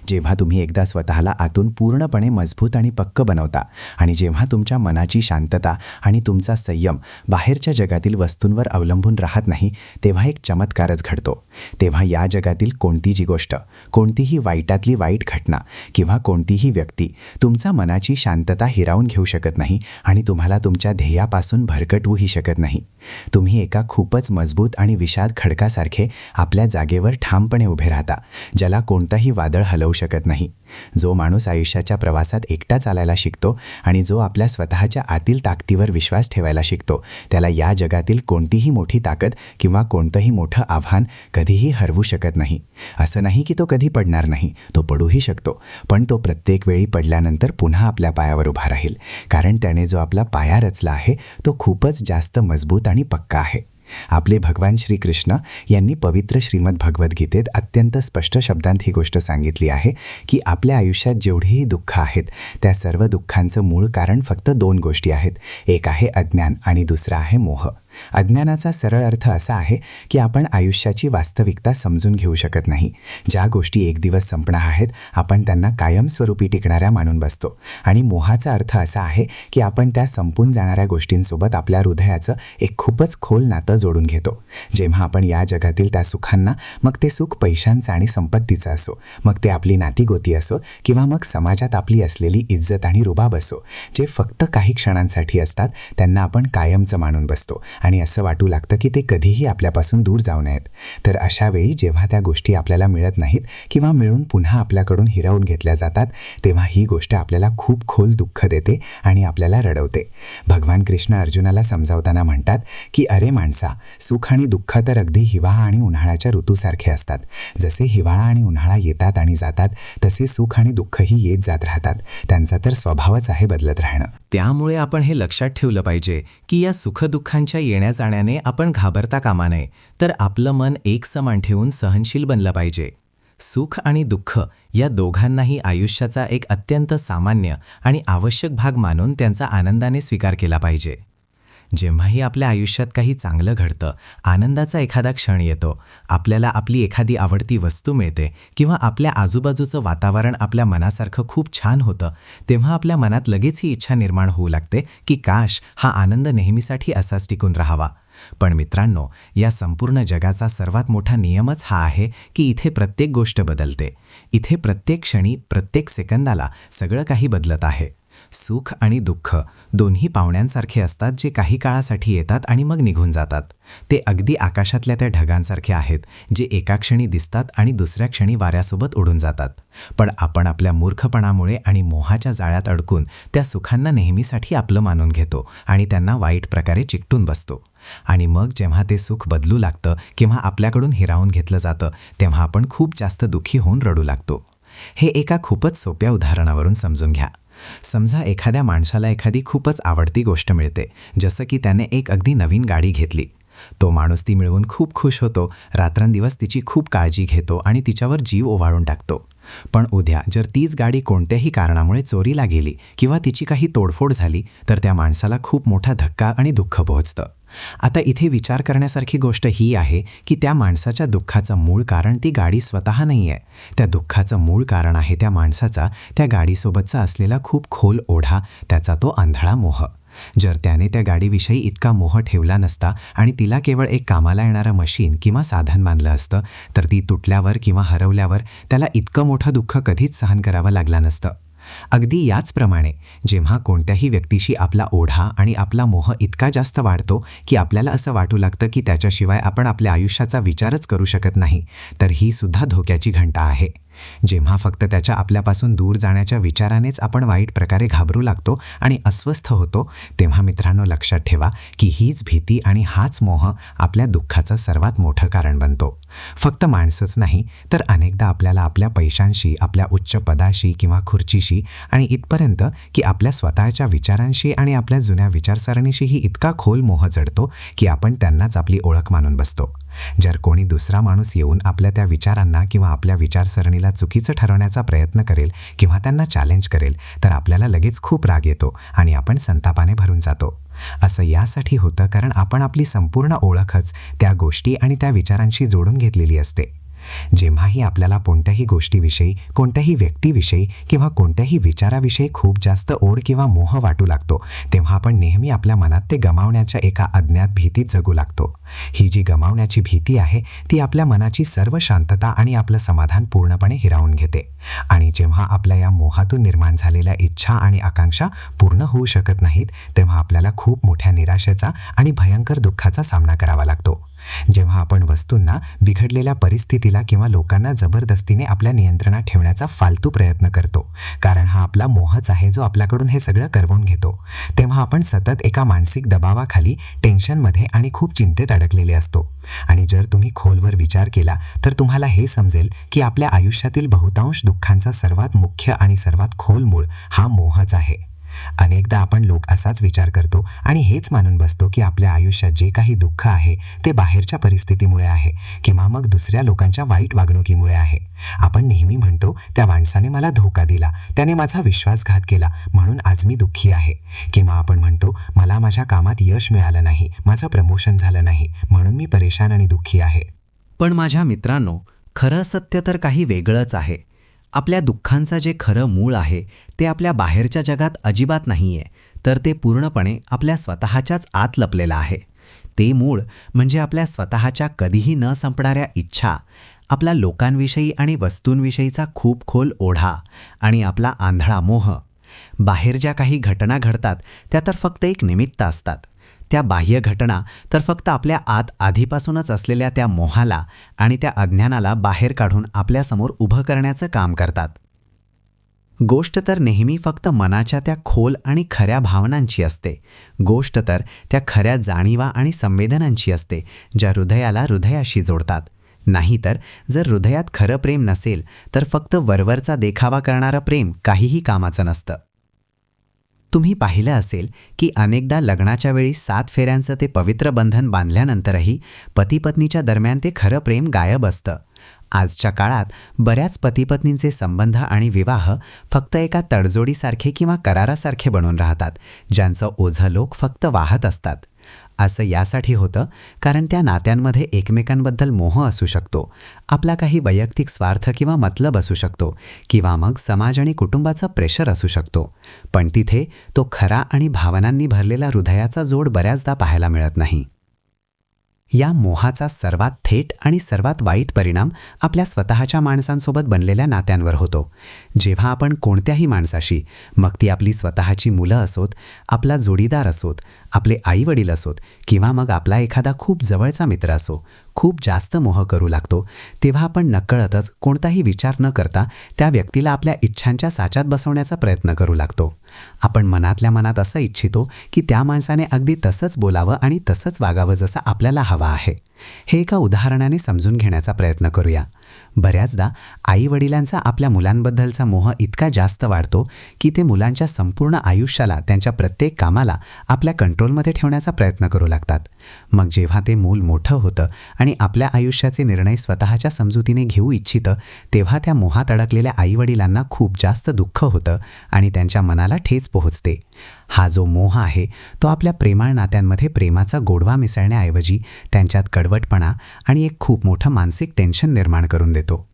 जेव्हा तुम्ही एकदा स्वतःला आतून पूर्णपणे मजबूत आणि पक्क बनवता आणि जेव्हा तुमच्या मनाची शांतता आणि तुमचा संयम बाहेरच्या जगातील वस्तूंवर अवलंबून राहत नाही, तेव्हा एक चमत्कारच घडतो. तेव्हा या जगातील कोणतीही गोष्ट, कोणतीही वाईटातली वाईट घटना किंवा कोणतीही व्यक्ती तुमच्या मनाची शांतता हिरावून घेऊ शकत नाही आणि तुम्हाला तुमच्या ध्येयापासून भरकटवूही शकत नाही. तुम्ही एका खूपच मजबूत आणि विशाल खडकासारखे आपल्या जागेवर ठामपणे उभे राहता, ज्याला कोणताही वादळ हलवू शकत नाही. जो माणूस आयुष्याच्या प्रवासात एकटा चालायला शिकतो आणि जो आपल्या स्वतःच्या आतील ताकदीवर विश्वास ठेवायला शिकतो, त्याला या जगातील कोणतीही मोठी ताकद किंवा कोणतंही मोठं आव्हान कधीही हरवू शकत नाही. असं नाही की तो कधी पडणार नाही, तो पडूही शकतो, पण तो प्रत्येक वेळी पडल्यानंतर पुन्हा आपल्या पायावर उभा राहील, कारण त्याने जो आपला पाया रचला आहे तो खूपच जास्त मजबूत आणि पक्का आहे. आपले भगवान श्रीकृष्ण यांनी पवित्र श्रीमद भगवद्गीतेत अत्यंत स्पष्ट शब्दांत ही गोष्ट सांगितली आहे की आपल्या आयुष्यात जेवढीही दुःख आहेत त्या सर्व दुःखांचं मूळ कारण फक्त 2 गोष्टी आहेत. एक आहे अज्ञान आणि दुसरा आहे मोह. अज्ञानाचा सरळ अर्थ असा आहे की आपण आयुष्याची वास्तविकता समजून घेऊ शकत नाही. ज्या गोष्टी एक दिवस संपणार आहेत आपण त्यांना कायमस्वरूपी टिकणाऱ्या मानून बसतो. आणि मोहाचा अर्थ असा आहे की आपण त्या संपून जाणाऱ्या गोष्टींसोबत आपल्या हृदयाचं एक खूपच खोल नातं जोडून घेतो. जेव्हा आपण या जगातील त्या सुखांना, मग ते सुख पैशांचं आणि संपत्तीचं असो, मग ते आपली नातीगोती असो किंवा मग समाजात आपली असलेली इज्जत आणि रुबाब असो, जे फक्त काही क्षणांसाठी असतात, त्यांना आपण कायमचं मानून बसतो आणि असं वाटू लागतं की ते कधीही आपल्यापासून दूर जाऊ नयेत. तर अशा वेळी जेव्हा त्या गोष्टी आपल्याला मिळत नाहीत किंवा मिळून पुन्हा आपल्याकडून हिरावून घेतल्या जातात, तेव्हा ही गोष्ट आपल्याला खूप खोल दुःख देते आणि आपल्याला रडवते. भगवान कृष्ण अर्जुनाला समजावताना म्हणतात की अरे माणसा, सुख आणि दुःख तर अगदी हिवाळा आणि उन्हाळ्याच्या ऋतूसारखे असतात. जसे हिवाळा आणि उन्हाळा येतात आणि जातात, तसे सुख आणि दुःखही येत जात राहतात. त्यांचा तर स्वभावच आहे बदलत राहणं. त्यामुळे आपण हे लक्षात ठेवलं पाहिजे की या सुखदुःखांच्या येण्या जाण्याने आपण घाबरता कामा नये, तर आपलं मन एकसमान ठेवून सहनशील बनलं पाहिजे. सुख आणि दुःख या दोघांनाही आयुष्याचा एक अत्यंत सामान्य आणि आवश्यक भाग मानून त्यांचा आनंदाने स्वीकार केला पाहिजे. जेव्हाही आपल्या आयुष्यात काही चांगलं घडतं, आनंदाचा एखादा क्षण येतो, आपल्याला आपली एखादी आवडती वस्तू मिळते किंवा आपल्या आजूबाजूचं वातावरण आपल्या मनासारखं खूप छान होतं, तेव्हा आपल्या मनात लगेच ही इच्छा निर्माण होऊ लागते की काश हा आनंद नेहमीसाठी असाच टिकून राहावा. पण मित्रांनो, या संपूर्ण जगाचा सर्वात मोठा नियमच हा आहे की इथे प्रत्येक गोष्ट बदलते. इथे प्रत्येक क्षणी, प्रत्येक सेकंदाला सगळं काही बदलत आहे. सुख आणि दुःख दोन्ही पाहुण्यांसारखे असतात, जे काही काळासाठी येतात आणि मग निघून जातात. ते अगदी आकाशातल्या त्या ढगांसारखे आहेत, जे एका क्षणी दिसतात आणि दुसऱ्या क्षणी वाऱ्यासोबत उडून जातात. पण आपण आपल्या मूर्खपणामुळे आणि मोहाच्या जाळ्यात अडकून त्या सुखांना नेहमीसाठी आपलं मानून घेतो आणि त्यांना वाईट प्रकारे चिकटून बसतो. आणि मग जेव्हा ते सुख बदलू लागतं किंवा आपल्याकडून हिरावून घेतलं जातं, तेव्हा आपण खूप जास्त दुःखी होऊन रडू लागतो. हे एका खूपच सोप्या उदाहरणावरून समजून घ्या. समजा एखाद्या माणसाला एखादी खूपच आवडती गोष्ट मिळते, जसं की त्याने एक अगदी नवीन गाडी घेतली. तो माणूस ती मिळवून खूप खुश होतो, रात्रंदिवस तिची खूप काळजी घेतो आणि तिच्यावर जीव ओवाळून टाकतो. पण उद्या जर तीच गाडी कोणत्याही कारणामुळे चोरीला गेली किंवा तिची काही तोडफोड झाली, तर त्या माणसाला खूप मोठा धक्का आणि दुःख पोहोचतं. आता इथे विचार करण्यासारखी गोष्ट ही आहे की त्या माणसाच्या दुःखाचं मूळ कारण ती गाडी स्वतः नाही आहे. त्या दुःखाचं मूळ कारण आहे त्या माणसाचा त्या गाडीसोबतचा असलेला खूप खोल ओढा, त्याचा तो आंधळा मोह. जर त्याने त्या गाडीविषयी इतका मोह ठेवला नसता आणि तिला केवळ एक कामाला येणारं मशीन किंवा साधन मानलं असतं, तर ती तुटल्यावर किंवा हरवल्यावर त्याला इतकं मोठं दुःख कधीच सहन करावं लागलं नसतं. अगदी याचप्रमाणे जेव्हा कोणत्याही व्यक्तीशी आपला ओढा आणि आपला मोह इतका जास्त वाढतो की आपल्याला असं वाटू लागतं की त्याच्याशिवाय आपण आपल्या आयुष्याचा विचारच करू शकत नाही, तर ही सुद्धा धोक्याची घंटा आहे. जेव्हा फक्त त्याच्या आपल्यापासून दूर जाण्याच्या विचारानेच आपण वाईट प्रकारे घाबरू लागतो आणि अस्वस्थ होतो, तेव्हा मित्रांनो लक्षात ठेवा की हीच भीती आणि हाच मोह आपल्या दुःखाचं सर्वात मोठं कारण बनतो. फक्त माणसंच नाही, तर अनेकदा आपल्याला आपल्या पैशांशी, आपल्या उच्च पदाशी किंवा खुर्चीशी आणि इथपर्यंत की आपल्या स्वतःच्या विचारांशी आणि आपल्या जुन्या विचारसरणीशीही इतका खोल मोह जडतो की आपण त्यांनाच आपली ओळख मानून बसतो. जर कोणी दुसरा माणूस येऊन आपल्या त्या विचारांना किंवा आपल्या विचारसरणीला चुकीचं ठरवण्याचा प्रयत्न करेल किंवा त्यांना चॅलेंज करेल, तर आपल्याला लगेच खूप राग येतो आणि आपण संतापाने भरून जातो. असं यासाठी होतं कारण आपण आपली संपूर्ण ओळखच त्या गोष्टी आणि त्या विचारांशी जोडून घेतलेली असते. जेव्हाही आपल्याला कोणत्याही गोष्टीविषयी, कोणत्याही व्यक्तीविषयी किंवा कोणत्याही विचाराविषयी खूप जास्त ओढ किंवा मोह वाटू लागतो, तेव्हा आपण नेहमी आपल्या मनात ते गमावण्याच्या एका अज्ञात भीतीत जगू लागतो. ही जी गमावण्याची भीती आहे, ती आपल्या मनाची सर्व शांतता आणि आपलं समाधान पूर्णपणे हिरावून घेते. आणि जेव्हा आपल्या या मोहातून निर्माण झालेल्या इच्छा आणि आकांक्षा पूर्ण होऊ शकत नाहीत, तेव्हा आपल्याला खूप मोठ्या निराशेचा आणि भयंकर दुःखाचा सामना करावा लागतो. जेव्हा आपण वस्तूंना, बिघडलेल्या परिस्थितीला किंवा लोकांना जबरदस्तीने आपल्या नियंत्रणात ठेवण्याचा फालतू प्रयत्न करतो, कारण हा आपला मोहच आहे जो आपल्याकडून हे सगळं करवून घेतो, तेव्हा आपण सतत एका मानसिक दबावाखाली, टेन्शनमध्ये आणि खूप चिंतेत अडकलेले असतो. आणि जर तुम्ही खोलवर विचार केला तर तुम्हाला हे समजेल की आपल्या आयुष्यातील बहुतांश दुःखांचा सर्वात मुख्य आणि सर्वात खोल मूळ हा मोहच आहे. अनेकदा आपण लोक असाच विचार करतो आणि हेच मानून बसतो की आपल्या आयुष्यात जे काही दुःख आहे ते बाहेरच्या परिस्थितीमुळे आहे किंवा मग दुसऱ्या लोकांच्या वाईट वागणुकीमुळे आहे. आपण नेहमी म्हणतो त्या माणसाने मला धोका दिला, त्याने माझा विश्वासघात केला म्हणून आज मी दुःखी आहे. किंवा आपण म्हणतो मला माझ्या कामात यश मिळालं नाही, माझं प्रमोशन झालं नाही म्हणून मी परेशान आणि दुःखी आहे. पण माझ्या मित्रांनो, खरं सत्य तर काही वेगळंच आहे. आपल्या दुःखांचं जे खरं मूळ आहे ते आपल्या बाहेरच्या जगात अजिबात नाही आहे, तर ते पूर्णपणे आपल्या स्वतःच्याच आत लपलेलं आहे. ते मूळ म्हणजे आपल्या स्वतःच्या कधीही न संपणाऱ्या इच्छा, आपला लोकांविषयी आणि वस्तूंविषयीचा खूप खोल ओढा आणि आपला आंधळा मोह. बाहेर ज्या काही घटना घडतात त्या तर फक्त एक निमित्त असतात. त्या बाह्य घटना तर फक्त आपल्या आत आधीपासूनच असलेल्या त्या मोहाला आणि त्या अज्ञानाला बाहेर काढून आपल्यासमोर उभं करण्याचं काम करतात. गोष्ट तर नेहमी फक्त मनाच्या त्या खोल आणि खऱ्या भावनांची असते. गोष्ट तर त्या खऱ्या जाणीवा आणि संवेदनांची असते, ज्या हृदयाला हृदयाशी जोडतात. नाहीतर जर हृदयात खरं प्रेम नसेल तर फक्त वरवरचा देखावा करणारं प्रेम काहीही कामाचं नसतं. तुम्ही पाहिलं असेल की अनेकदा लग्नाच्या वेळी 7 फेऱ्यांचं ते पवित्र बंधन बांधल्यानंतरही पती-पत्नीच्या दरम्यान ते खरं प्रेम गायब असतं. आजच्या काळात बऱ्याच पती-पत्नींचे संबंध आणि विवाह फक्त एका तडजोडीसारखे किंवा करारासारखे बनून राहतात, ज्यांचं ओझं लोक फक्त वाहत असतात. असं यासाठी होतं कारण त्या नात्यांमध्ये एकमेकांबद्दल मोह असू शकतो, आपला काही वैयक्तिक स्वार्थ किंवा मतलब असू शकतो, किंवा मग समाज आणि कुटुंबाचं प्रेशर असू शकतो. पण तिथे तो खरा आणि भावनांनी भरलेला हृदयाचा जोड बऱ्याचदा पाहायला मिळत नाही. या मोहाचा सर्वात थेट आणि सर्वात वाईट परिणाम आपल्या स्वतःच्या माणसांसोबत बनलेल्या नात्यांवर होतो. जेव्हा आपण कोणत्याही माणसाशी, मग ती आपली स्वतःची मुलं असोत, आपला जोडीदार असोत, आपले आईवडील असोत किंवा मग आपला एखादा खूप जवळचा मित्र असो, खूप जास्त मोह करू लागतो, तेव्हा आपण नकळतच कोणताही विचार न करता त्या व्यक्तीला आपल्या इच्छांच्या साच्यात बसवण्याचा प्रयत्न करू लागतो. आपण मनातल्या मनात असं इच्छितो की त्या माणसाने अगदी तसंच बोलावं आणि तसंच वागावं जसं आपल्याला हवं आहे. हे एका उदाहरणाने समजून घेण्याचा प्रयत्न करूया. बऱ्याचदा आईवडिलांचा आपल्या मुलांबद्दलचा मोह इतका जास्त वाढतो की ते मुलांच्या संपूर्ण आयुष्याला, त्यांच्या प्रत्येक कामाला आपल्या कंट्रोलमध्ये ठेवण्याचा प्रयत्न करू लागतात. मग जेव्हा ते मूल मोठं होतं आणि आपल्या आयुष्याचे निर्णय स्वतःच्या समजुतीने घेऊ इच्छितं, तेव्हा त्या मोहात अडकलेल्या आईवडिलांना खूप जास्त दुःख होतं आणि त्यांच्या मनाला ठेच पोहोचते. हा जो मोह आहे तो आपल्या प्रेमाळ नात्यांमध्ये प्रेमाचा गोडवा मिसळण्याऐवजी त्यांच्यात कडवटपणा आणि एक खूप मोठं मानसिक टेन्शन निर्माण करून देतो.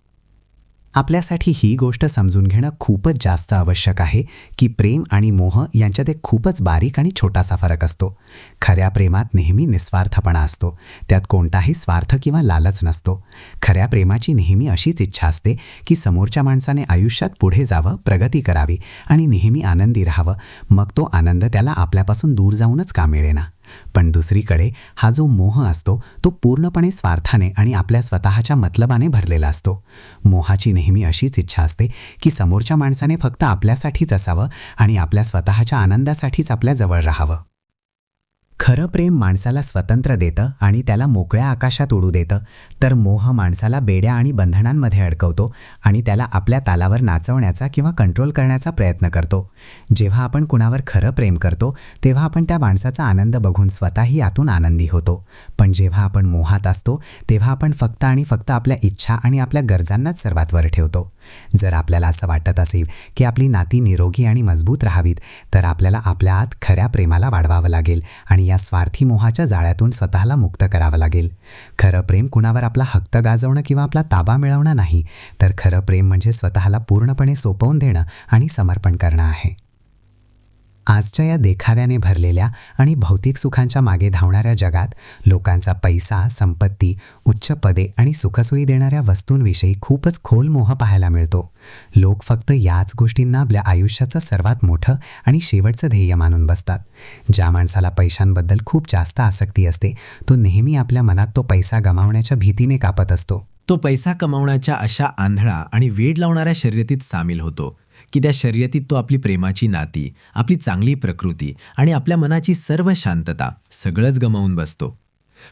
आपल्यासाठी ही गोष्ट समजून घेणं खूपच जास्त आवश्यक आहे की प्रेम आणि मोह यांच्यात एक खूपच बारीक आणि छोटासा फरक असतो. खऱ्या प्रेमात नेहमी निस्वार्थपणा असतो, त्यात कोणताही स्वार्थ किंवा लालच नसतो. खऱ्या प्रेमाची नेहमी अशीच इच्छा असते की समोरच्या माणसाने आयुष्यात पुढे जावं, प्रगती करावी आणि नेहमी आनंदी राहावं. मग तो आनंद त्याला आपल्यापासून दूर जाऊनच का मिळेना. पण दुसरीकडे हा जो मोह असतो तो पूर्णपणे स्वार्थाने आणि आपल्या स्वतःच्या मतलबाने भरलेला असतो. मोहाची नेहमी अशीच इच्छा असते की समोरच्या माणसाने फक्त आपल्यासाठीच असावं आणि आपल्या स्वतःच्या आनंदासाठीच आपल्या जवळ राहावं. खरं प्रेम माणसाला स्वतंत्र देतं आणि त्याला मोकळ्या आकाशात उडू देतं, तर मोह माणसाला बेड्या आणि बंधनांमध्ये अडकवतो आणि त्याला आपल्या तालावर नाचवण्याचा किंवा कंट्रोल करण्याचा प्रयत्न करतो. जेव्हा आपण कुणावर खरं प्रेम करतो तेव्हा आपण त्या माणसाचा आनंद बघून स्वतःही यातून आनंदी होतो. पण जेव्हा आपण मोहात असतो तेव्हा आपण फक्त आणि फक्त आपल्या इच्छा आणि आपल्या गरजांनाच सर्वात वर ठेवतो. जर आपल्याला असं वाटत असेल की आपली नाती निरोगी आणि मजबूत राहावीत, तर आपल्याला आपल्या आत खऱ्या प्रेमाला वाढवावं लागेल आणि या स्वार्थी मोहाच्या जाळ्यातून स्वतःला मुक्त करावं लागेल. खरं प्रेम कुणावर आपला हक्क गाजवणं किंवा आपला ताबा मिळवणं नाही, तर खरं प्रेम म्हणजे स्वतःला पूर्णपणे सोपवून देणं आणि समर्पण करणं आहे. आजच्या या देखाव्याने भरलेल्या आणि भौतिक सुखांच्या मागे धावणाऱ्या जगात लोकांचा पैसा, संपत्ती, उच्च पदे आणि सुखसोयी देणाऱ्या वस्तूंविषयी खूपच खोल मोह पाहायला मिळतो. लोक फक्त याच गोष्टींना आपल्या आयुष्याचं सर्वात मोठं आणि शेवटचं ध्येय मानून बसतात. ज्या माणसाला पैशांबद्दल खूप जास्त आसक्ती असते तो नेहमी आपल्या मनात तो पैसा गमावण्याच्या भीतीने कापत असतो. तो पैसा कमावण्याच्या अशा आंधळा आणि वेड लावणाऱ्या शर्यतीत सामील होतो की त्या शर्यतीत तो आपली प्रेमाची नाती, आपली चांगली प्रकृती आणि आपल्या मनाची सर्व शांतता सगळंच गमावून बसतो.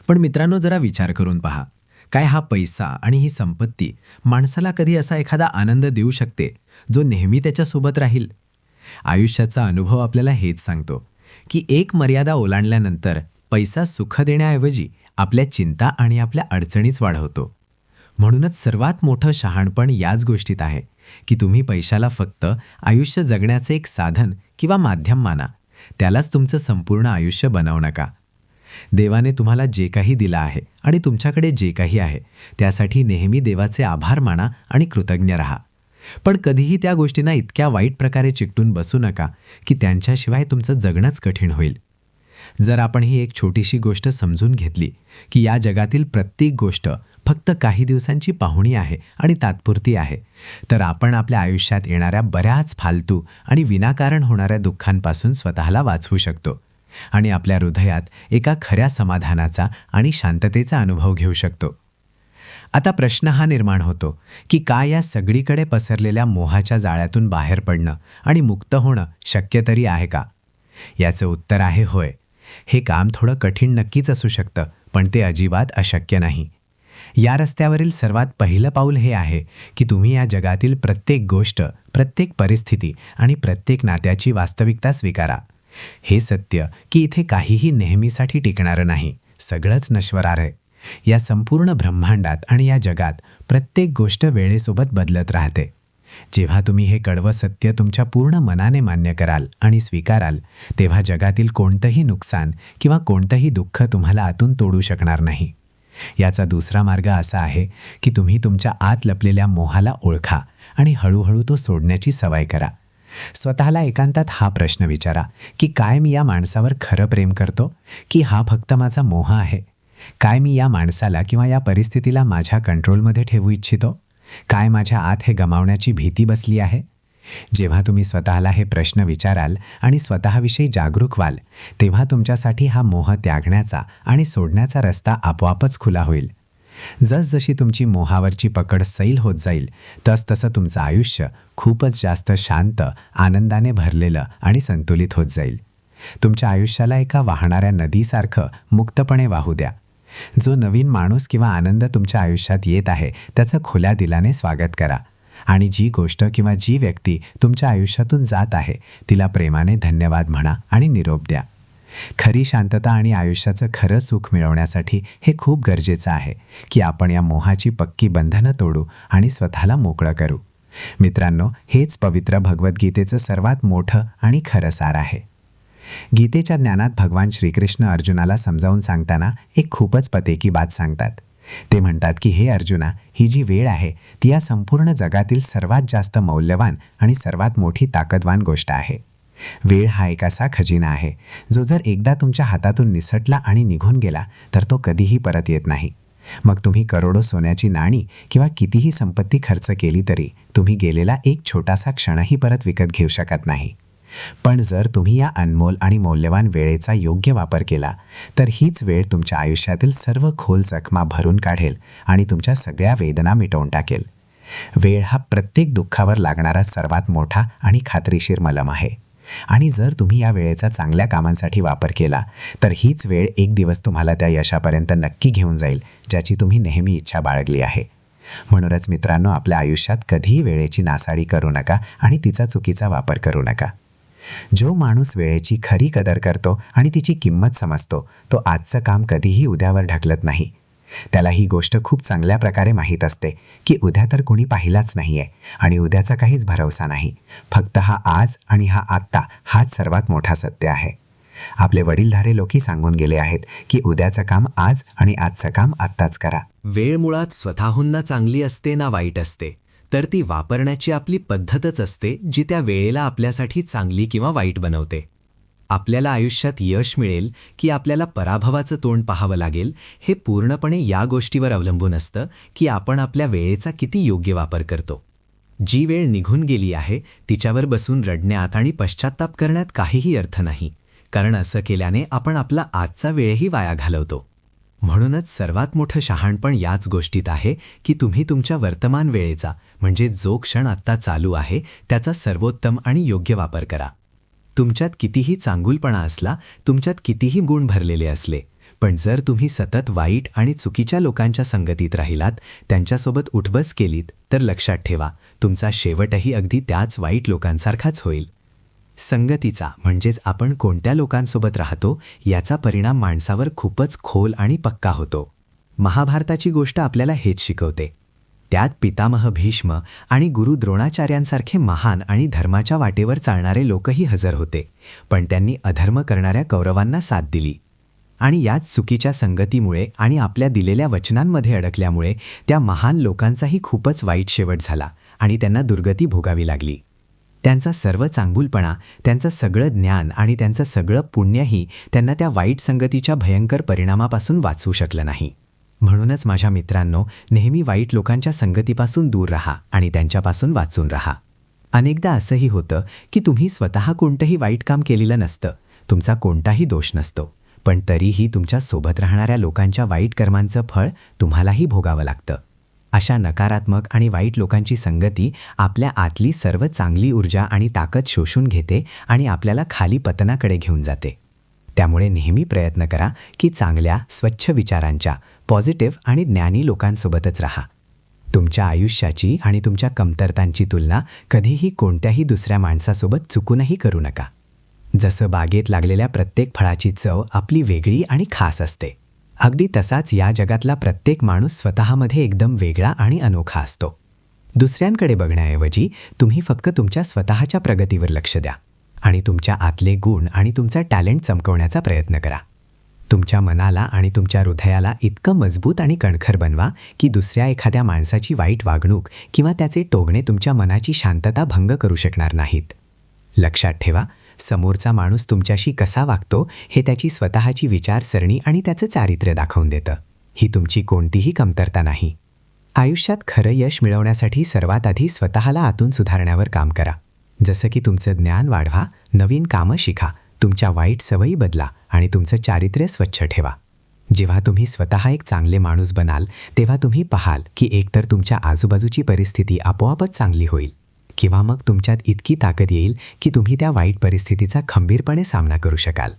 पण मित्रांनो, जरा विचार करून पहा, काय हा पैसा आणि ही संपत्ती माणसाला कधी असा एखादा आनंद देऊ शकते जो नेहमी त्याच्यासोबत राहील? आयुष्याचा अनुभव आपल्याला हेच सांगतो की एक मर्यादा ओलांडल्यानंतर पैसा सुख देण्याऐवजी आपल्या चिंता आणि आपल्या अडचणीच वाढवतो. म्हणूनच सर्वात मोठं शहाणपण याच गोष्टीत आहे की तुम्ही पैशाला फक्त आयुष्य जगण्याचे एक साधन किंवा माध्यम माना, त्यालाच तुमचं संपूर्ण आयुष्य बनवू नका. देवाने तुम्हाला जे काही दिलं आहे आणि तुमच्याकडे जे काही आहे त्यासाठी नेहमी देवाचे आभार माना आणि कृतज्ञ राहा. पण कधीही त्या गोष्टींना इतक्या वाईट प्रकारे चिकटून बसू नका की त्यांच्याशिवाय तुमचं जगणंच कठीण होईल. जर आपण ही एक छोटीशी गोष्ट समजून घेतली की या जगातील प्रत्येक गोष्ट फक्त काही दिवसांची पाहुणी आहे आणि तात्पुरती आहे, तर आपण आपल्या आयुष्यात येणाऱ्या बऱ्याच फालतू आणि विनाकारण होणाऱ्या दुःखांपासून स्वतःला वाचवू शकतो आणि आपल्या हृदयात एका खऱ्या समाधानाचा आणि शांततेचा अनुभव घेऊ शकतो. आता प्रश्न हा निर्माण होतो की काय या सगळीकडे पसरलेल्या मोहाच्या जाळ्यातून बाहेर पडणं आणि मुक्त होणं शक्य तरी आहे का? याचं उत्तर आहे होय. हे काम थोडं कठीण नक्कीच असू शकतं, पण ते अजिबात अशक्य नाही. या रस्त्यावरील सर्वात पहिलं पाऊल हे आहे की तुम्ही या जगातील प्रत्येक गोष्ट, प्रत्येक परिस्थिती आणि प्रत्येक नात्याची वास्तविकता स्वीकारा. हे सत्य की इथे काहीही नेहमीसाठी टिकणारं नाही, सगळंच नश्वर आहे. या संपूर्ण ब्रह्मांडात आणि या जगात प्रत्येक गोष्ट वेळेसोबत बदलत राहते. जेव्हा तुम्ही हे कडवं सत्य तुमच्या पूर्ण मनाने मान्य कराल आणि स्वीकाराल, तेव्हा जगातील कोणतंही नुकसान किंवा कोणतंही दुःख तुम्हाला आतून तोडू शकणार नाही. याचा दुसरा मार्ग असा आहे की तुम्ही तुमच्या आत लपलेल्या मोहाला ओळखा आणि हळूहळू तो सोडण्याची सवय करा. स्वतःला एकांतात हा प्रश्न विचारा की काय मी या माणसावर खरं प्रेम करतो की हा फक्त माझा मोह आहे? काय मी या माणसाला किंवा या परिस्थितीला माझ्या कंट्रोलमध्ये ठेवू इच्छितो? काय माझ्या आत हे गमावण्याची भीती बसली आहे? जेव्हा तुम्ही स्वतःला हे प्रश्न विचाराल आणि स्वतःविषयी जागरूक व्हाल, तेव्हा तुमच्यासाठी हा मोह त्यागण्याचा आणि सोडण्याचा रस्ता आपोआपच खुला होईल. जसजशी तुमची मोहावरची पकड सैल होत जाईल, तसतसं तुमचं आयुष्य खूपच जास्त शांत, आनंदाने भरलेलं आणि संतुलित होत जाईल. तुमच्या आयुष्याला एका वाहणाऱ्या नदीसारखं मुक्तपणे वाहू द्या. जो नवीन माणूस किंवा आनंद तुमच्या आयुष्यात येत आहे त्याचं खुल्या दिलाने स्वागत करा आणि जी गोष्ट किंवा जी व्यक्ती तुमच्या आयुष्यातून जात आहे तिला प्रेमाने धन्यवाद म्हणा आणि निरोप द्या. खरी शांतता आणि आयुष्याचं खरं सुख मिळवण्यासाठी हे खूप गरजेचं आहे की आपण या मोहाची पक्की बंधनं तोडू आणि स्वतःला मोकळं करू. मित्रांनो, हेच पवित्र भगवद्गीतेचं सर्वात मोठं आणि खरं सार आहे. गीतेच्या ज्ञानात भगवान श्रीकृष्ण अर्जुनाला समजावून सांगताना एक खूपच पतेकी बात सांगतात. ते म्हणतात की हे अर्जुना, ही जी वेळ आहे ती या संपूर्ण जगातील सर्वात जास्त मौल्यवान आणि सर्वात मोठी ताकदवान गोष्ट आहे. वेळ हा एक असा खजिना आहे जो जर एकदा तुमच्या हातातून निसटला आणि निघून गेला तर तो कधीही परत येत नाही. मग तुम्ही करोडो सोन्याची नाणी किंवा कितीही संपत्ती खर्च केली तरी तुम्ही गेलेला एक छोटासा क्षणही परत विकत घेऊ शकत नाही. पण जर तुम्ही या अनमोल आणि मौल्यवान वेळेचा योग्य वापर केला तर हीच वेळ तुमच्या आयुष्यातील सर्व खोल जखमा भरून काढेल आणि तुमच्या सगळ्या वेदना मिटवून टाकेल. वेळ हा प्रत्येक दुःखावर लागणारा सर्वात मोठा आणि खात्रीशीर मलम आहे आणि जर तुम्ही या वेळेचा चांगल्या कामांसाठी वापर केला तर हीच वेळ एक दिवस तुम्हाला त्या यशापर्यंत नक्की घेऊन जाईल ज्याची तुम्ही नेहमी इच्छा बाळगली आहे. म्हणूनच मित्रांनो, आपल्या आयुष्यात कधीही वेळेची नासाडी करू नका आणि तिचा चुकीचा वापर करू नका. जो माणूस वेळेची खरी कदर करतो आणि तिची किंमत समजतो तो आजचं काम कधीही उद्यावर ढकलत नाही. त्याला ही गोष्ट खूप चांगल्या प्रकारे माहीत असते की उद्या तर कोणी पाहिलाच नाही आहे आणि उद्याचा काहीच भरवसा नाही. फक्त हा आज आणि हा आत्ता हाच सर्वात मोठा सत्य आहे. आपले वडीलधारे लोकही सांगून गेले आहेत की उद्याचं काम आज आणि आजचं काम आत्ताच करा. वेळ मुळात स्वतःहून ना चांगली असते ना वाईट असते, तर ती वापरण्याची आपली पद्धतच असते जी त्या वेळेला आपल्यासाठी चांगली किंवा वाईट बनवते. आपल्याला आयुष्यात यश मिळेल की आपल्याला पराभवाचं तोंड पाहावं लागेल हे पूर्णपणे या गोष्टीवर अवलंबून असतं की आपण आपल्या वेळेचा किती योग्य वापर करतो. जी वेळ निघून गेली आहे तिच्यावर बसून रडण्यात आणि पश्चात्ताप करण्यात काहीही अर्थ नाही, कारण असं केल्याने आपण आपला आजचा वेळही वाया घालवतो. म्हणूनच सर्वात मोठं शहाणपण याच गोष्टीत आहे की तुम्ही तुमच्या वर्तमान वेळेचा म्हणजे जो क्षण आत्ता चालू आहे त्याचा सर्वोत्तम आणि योग्य वापर करा. तुमच्यात कितीही चांगुलपणा असला, तुमच्यात कितीही गुण भरलेले असले, पण जर तुम्ही सतत वाईट आणि चुकीच्या लोकांच्या संगतीत राहिलात, त्यांच्यासोबत उठबस केलीत, तर लक्षात ठेवा तुमचा शेवटही अगदी त्याच वाईट लोकांसारखाच होईल. संगतीचा म्हणजेच आपण कोणत्या लोकांसोबत राहतो याचा परिणाम माणसावर खूपच खोल आणि पक्का होतो. महाभारताची गोष्ट आपल्याला हेच शिकवते. त्यात पितामह भीष्म आणि गुरु द्रोणाचार्यांसारखे महान आणि धर्माच्या वाटेवर चालणारे लोकही हजर होते, पण त्यांनी अधर्म करणाऱ्या कौरवांना साथ दिली. आणि याच चुकीच्या संगतीमुळे आणि आपल्या दिलेल्या वचनांमध्ये अडकल्यामुळे त्या महान लोकांचाही खूपच वाईट शेवट झाला आणि त्यांना दुर्गती भोगावी लागली. त्यांचा सर्व चांगुलपणा, त्यांचं सगळं ज्ञान आणि त्यांचं सगळं पुण्यही त्यांना त्या वाईट संगतीच्या भयंकर परिणामापासून वाचवू शकलं नाही. म्हणूनच माझ्या मित्रांनो, नेहमी वाईट लोकांच्या संगतीपासून दूर राहा आणि त्यांच्यापासून वाचून राहा. अनेकदा असंही होतं की तुम्ही स्वतः कोणतंही वाईट काम केलेलं नसतं, तुमचा कोणताही दोष नसतो, पण तरीही तुमच्या सोबत राहणाऱ्या लोकांच्या वाईट कर्मांचं फळ तुम्हालाही भोगावं लागतं. अशा नकारात्मक आणि वाईट लोकांची संगती आपल्या आतली सर्व चांगली ऊर्जा आणि ताकद शोषून घेते आणि आपल्याला खाली पतनाकडे घेऊन जाते. त्यामुळे नेहमी प्रयत्न करा की चांगल्या, स्वच्छ विचारांच्या, पॉझिटिव्ह आणि ज्ञानी लोकांसोबतच राहा. तुमच्या आयुष्याची आणि तुमच्या कमतरतांची तुलना कधीही कोणत्याही दुसऱ्या माणसासोबत चुकूनही करू नका. जसं बागेत लागलेल्या प्रत्येक फळाची चव आपली वेगळी आणि खास असते, अगदी तसाच या जगातला प्रत्येक माणूस स्वतःमध्ये एकदम वेगळा आणि अनोखा असतो. दुसऱ्यांकडे बघण्याऐवजी तुम्ही फक्त तुमच्या स्वतःच्या प्रगतीवर लक्ष द्या आणि तुमच्या आतले गुण आणि तुमचा टॅलेंट चमकवण्याचा प्रयत्न करा. तुमच्या मनाला आणि तुमच्या हृदयाला इतकं मजबूत आणि कणखर बनवा की दुसऱ्या एखाद्या माणसाची वाईट वागणूक किंवा त्याचे टोगणे तुमच्या मनाची शांतता भंग करू शकणार नाहीत. लक्षात ठेवा, समोरचा माणूस तुमच्याशी कसा वागतो हे त्याची स्वतःची विचारसरणी आणि त्याचं चारित्र्य दाखवून देतं. ही तुमची कोणतीही कमतरता नाही. आयुष्यात खरं यश मिळवण्यासाठी सर्वात आधी स्वतःला आतून सुधारण्यावर काम करा. जसं की तुमचं ज्ञान वाढवा, नवीन कामं शिका, तुमच्या वाईट सवयी बदला आणि तुमचं चारित्र्य स्वच्छ ठेवा. जेव्हा तुम्ही स्वतः एक चांगले माणूस बनाल तेव्हा तुम्ही पाहाल की एकतर तुमच्या आजूबाजूची परिस्थिती आपोआपच चांगली होईल किंवा मग तुमच्यात इतकी ताकद येईल की तुम्ही त्या वाईट परिस्थितीचा खंबीरपणे सामना करू शकाल.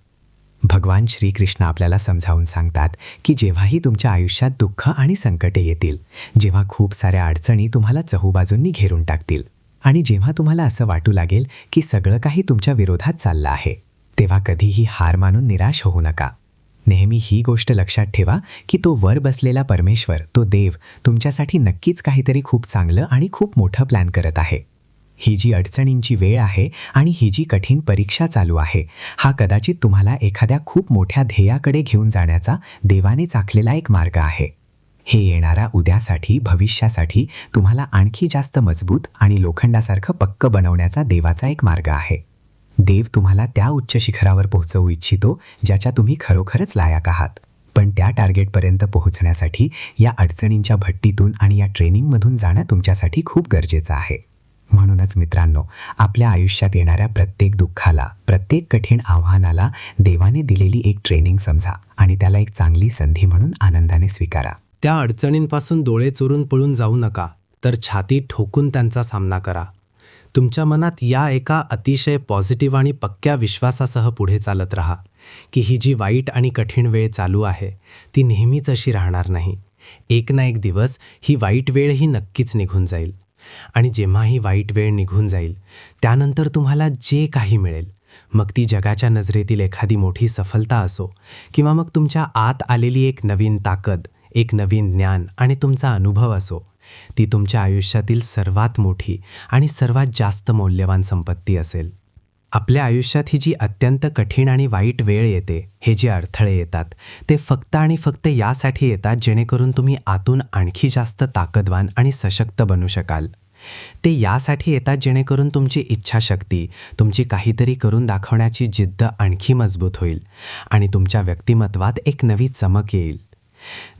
भगवान श्रीकृष्ण आपल्याला समजावून सांगतात की जेव्हाही तुमच्या आयुष्यात दुःख आणि संकटे येतील, जेव्हा खूप साऱ्या अडचणी तुम्हाला चहूबाजूंनी घेरून टाकतील आणि जेव्हा तुम्हाला असं वाटू लागेल की सगळं काही तुमच्या विरोधात चाललं आहे, तेव्हा कधीही हार मानून निराश होऊ नका. नेहमी ही गोष्ट लक्षात ठेवा की तो वर बसलेला परमेश्वर, तो देव तुमच्यासाठी नक्कीच काहीतरी खूप चांगलं आणि खूप मोठं प्लॅन करत आहे. ही जी अडचणींची वेळ आहे आणि ही जी कठीण परीक्षा चालू आहे, हा कदाचित तुम्हाला एखाद्या खूप मोठ्या ध्येयाकडे घेऊन जाण्याचा देवाने चाखलेला एक मार्ग आहे. हे येणाऱ्या उद्यासाठी, भविष्यासाठी तुम्हाला आणखी जास्त मजबूत आणि लोखंडासारखं पक्क बनवण्याचा देवाचा एक मार्ग आहे. देव तुम्हाला त्या उच्च शिखरावर पोहोचवू इच्छितो ज्याच्या तुम्ही खरोखरच लायक आहात. पण त्या टार्गेटपर्यंत पोहोचण्यासाठी या अडचणींच्या भट्टीतून आणि या ट्रेनिंगमधून जाणं तुमच्यासाठी खूप गरजेचं आहे. म्हणूनच मित्रांनो, आपल्या आयुष्यात येणाऱ्या प्रत्येक दुःखाला, प्रत्येक कठीण आव्हानाला देवाने दिलेली एक ट्रेनिंग समजा आणि त्याला एक चांगली संधी म्हणून आनंदाने स्वीकारा. त्या अडचणींपासून डोळे चोरून पळून जाऊ नका, तर छाती ठोकून त्यांचा सामना करा. तुमच्या मनात या एका अतिशय पॉझिटिव्ह आणि पक्क्या विश्वासासह पुढे चालत राहा की ही जी वाईट आणि कठीण वेळ चालू आहे ती नेहमीच अशी राहणार नाही. एक ना एक दिवस ही वाईट वेळही नक्कीच निघून जाईल आणि जेव्हा ही वाईट वेळ निघून जाईल त्यानंतर तुम्हाला जे काही मिळेल, मग ती जगाच्या नजरेतील एखादी मोठी सफलता असो किंवा मग तुमच्या आत आलेली एक नवीन ताकद, एक नवीन ज्ञान आणि तुमचा अनुभव असो, ती तुमच्या आयुष्यातील सर्वात मोठी आणि सर्वात जास्त मौल्यवान संपत्ती असेल. आपल्या आयुष्यात ही जी अत्यंत कठीण आणि वाईट वेळ येते, हे जे अडथळे येतात, ते फक्त आणि फक्त यासाठी येतात जेणेकरून तुम्ही आतून आणखी जास्त ताकदवान आणि सशक्त बनू शकाल. ते यासाठी येतात जेणेकरून तुमची इच्छाशक्ती, तुमची काहीतरी करून दाखवण्याची जिद्द आणखी मजबूत होईल आणि तुमच्या व्यक्तिमत्वात एक नवी चमक येईल.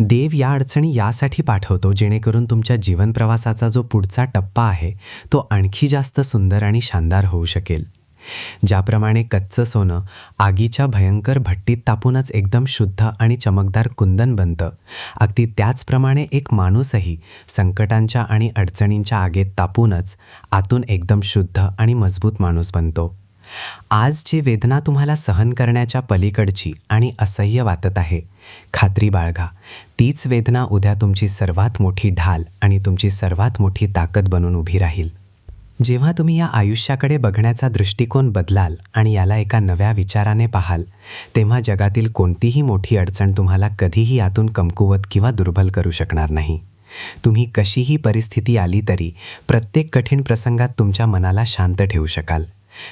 देव या अडचणी यासाठी पाठवतो जेणेकरून तुमच्या जीवन प्रवासाचा जो पुढचा टप्पा आहे तो आणखी जास्त सुंदर आणि शानदार होऊ शकेल. ज्याप्रमाणे कच्चं सोनं आगीच्या भयंकर भट्टीत तापूनच एकदम शुद्ध आणि चमकदार कुंदन बनतं, अगदी त्याचप्रमाणे एक माणूसही संकटांच्या आणि अडचणींच्या आगीत तापूनच आतून एकदम शुद्ध आणि मजबूत माणूस बनतो. आज जे वेदना तुम्हाला सहन करण्याच्या पलीकडची आणि असह्य वाटत आहे, खात्री बाळगा, तीच वेदना उद्या तुमची सर्वात मोठी ढाल आणि तुमची सर्वात मोठी ताकद बनून उभी राहील. जेव्हा तुम्ही या आयुष्याकडे बघण्याचा दृष्टिकोन बदलाल आणि याला एका नव्या विचाराने पाहाल, तेव्हा जगातील कोणतीही मोठी अडचण तुम्हाला कधीही यातून कमकुवत किंवा दुर्बल करू शकणार नाही. तुम्ही कशीही परिस्थिती आली तरी प्रत्येक कठीण प्रसंगात तुमच्या मनाला शांत ठेवू शकाल.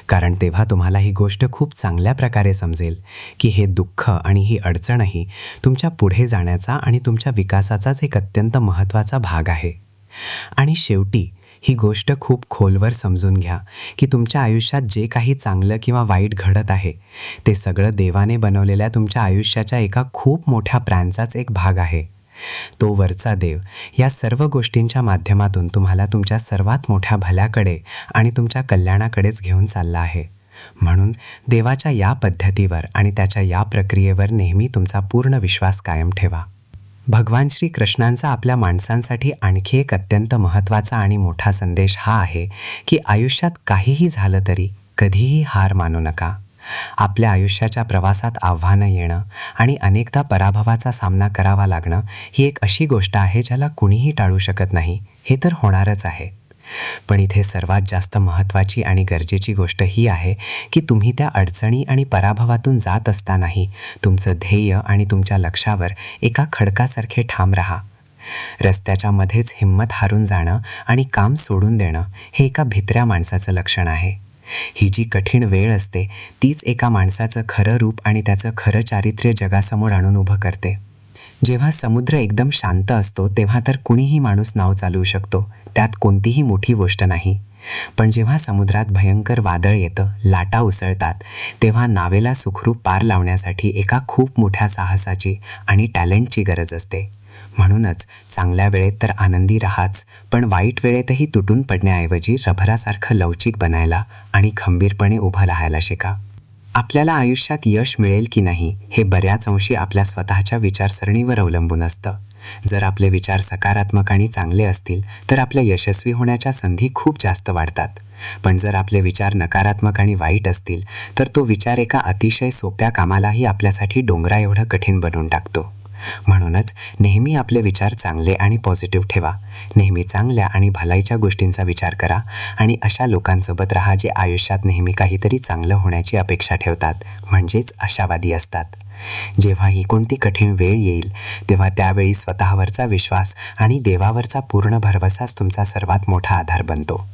कारण तेव्हा तुम्हाला ही गोष्ट खूप चांगल्या प्रकारे समजेल की हे दुःख आणि ही अडचणही तुमच्या पुढे जाण्याचा आणि तुमच्या विकासाचाच एक अत्यंत महत्त्वाचा भाग आहे. आणि शेवटी ही गोष्ट खूप खोलवर समजून घ्या की तुमच्या आयुष्यात जे काही चांगलं किंवा वाईट घडत आहे ते सगळं देवाने बनवलेल्या तुमच्या आयुष्याच्या एका खूप मोठ्या प्लॅनचाच एक भाग आहे. तो वरचा देव या सर्व गोष्टींच्या माध्यमातून तुम्हाला तुमच्या सर्वात मोठ्या भल्याकडे आणि तुमच्या कल्याणाकडेच घेऊन चालला आहे. म्हणून देवाच्या या पद्धतीवर आणि त्याच्या या प्रक्रियेवर नेहमी तुमचा पूर्ण विश्वास कायम ठेवा. भगवान श्री कृष्णांचा आपल्या माणसांसाठी आणखी एक अत्यंत महत्त्वाचा आणि मोठा संदेश हा आहे की आयुष्यात काहीही झालं तरी कधीही हार मानू नका. आपल्या आयुष्याच्या प्रवासात आव्हानं येणं आणि अनेकदा पराभवाचा सामना करावा लागणं ही एक अशी गोष्ट आहे ज्याला कुणीही टाळू शकत नाही. हे तर होणारच आहे. पण इथे सर्वात जास्त महत्त्वाची आणि गरजेची गोष्ट ही आहे की तुम्ही त्या अडचणी आणि पराभवातून जात असतानाही तुमचं ध्येय आणि तुमच्या लक्ष्यावर एका खडकासारखे ठाम राहा. रस्त्याच्या मध्येच हिंमत हारून जाणं आणि काम सोडून देणं हे एका भित्र्या माणसाचं लक्षण आहे. ही जी कठीण वेळ असते तीच एका माणसाचं खरं रूप आणि त्याचं खरं चारित्र्य जगासमोर आणून उभं करते. जेव्हा समुद्र एकदम शांत असतो तेव्हा तर कुणीही माणूस नाव चालवू शकतो, त्यात कोणतीही मोठी गोष्ट नाही. पण जेव्हा समुद्रात भयंकर वादळ येतं, लाटा उसळतात, तेव्हा नावेला सुखरूप पार लावण्यासाठी एका खूप मोठ्या साहसाची आणि टॅलेंटची गरज असते. म्हणूनच चांगल्या वेळेत तर आनंदी राहाच, पण वाईट वेळेतही तुटून पडण्याऐवजी रभरासारखं लवचिक बनायला आणि खंबीरपणे उभं राहायला शिका. आपल्याला आयुष्यात यश मिळेल की नाही हे बऱ्याच अंशी आपल्या स्वतःच्या विचारसरणीवर अवलंबून असतं. जर आपले विचार सकारात्मक आणि चांगले असतील तर आपल्या यशस्वी होण्याच्या संधी खूप जास्त वाढतात. पण जर आपले विचार नकारात्मक आणि वाईट असतील तर तो विचार एका अतिशय सोप्या कामालाही आपल्यासाठी डोंगरा एवढं कठीण बनवून टाकतो. म्हणूनच नेहमी आपले विचार चांगले आणि पॉझिटिव्ह ठेवा. नेहमी चांगल्या आणि भलाईच्या गोष्टींचा विचार करा आणि अशा लोकांसोबत राहा जे आयुष्यात नेहमी काहीतरी चांगलं होण्याची अपेक्षा ठेवतात, म्हणजेच आशावादी असतात. जेव्हा ही कोणती कठीण वेळ येईल तेव्हा त्यावेळी स्वतःवरचा विश्वास आणि देवावरचा पूर्ण भरवसाच तुमचा सर्वात मोठा आधार बनतो.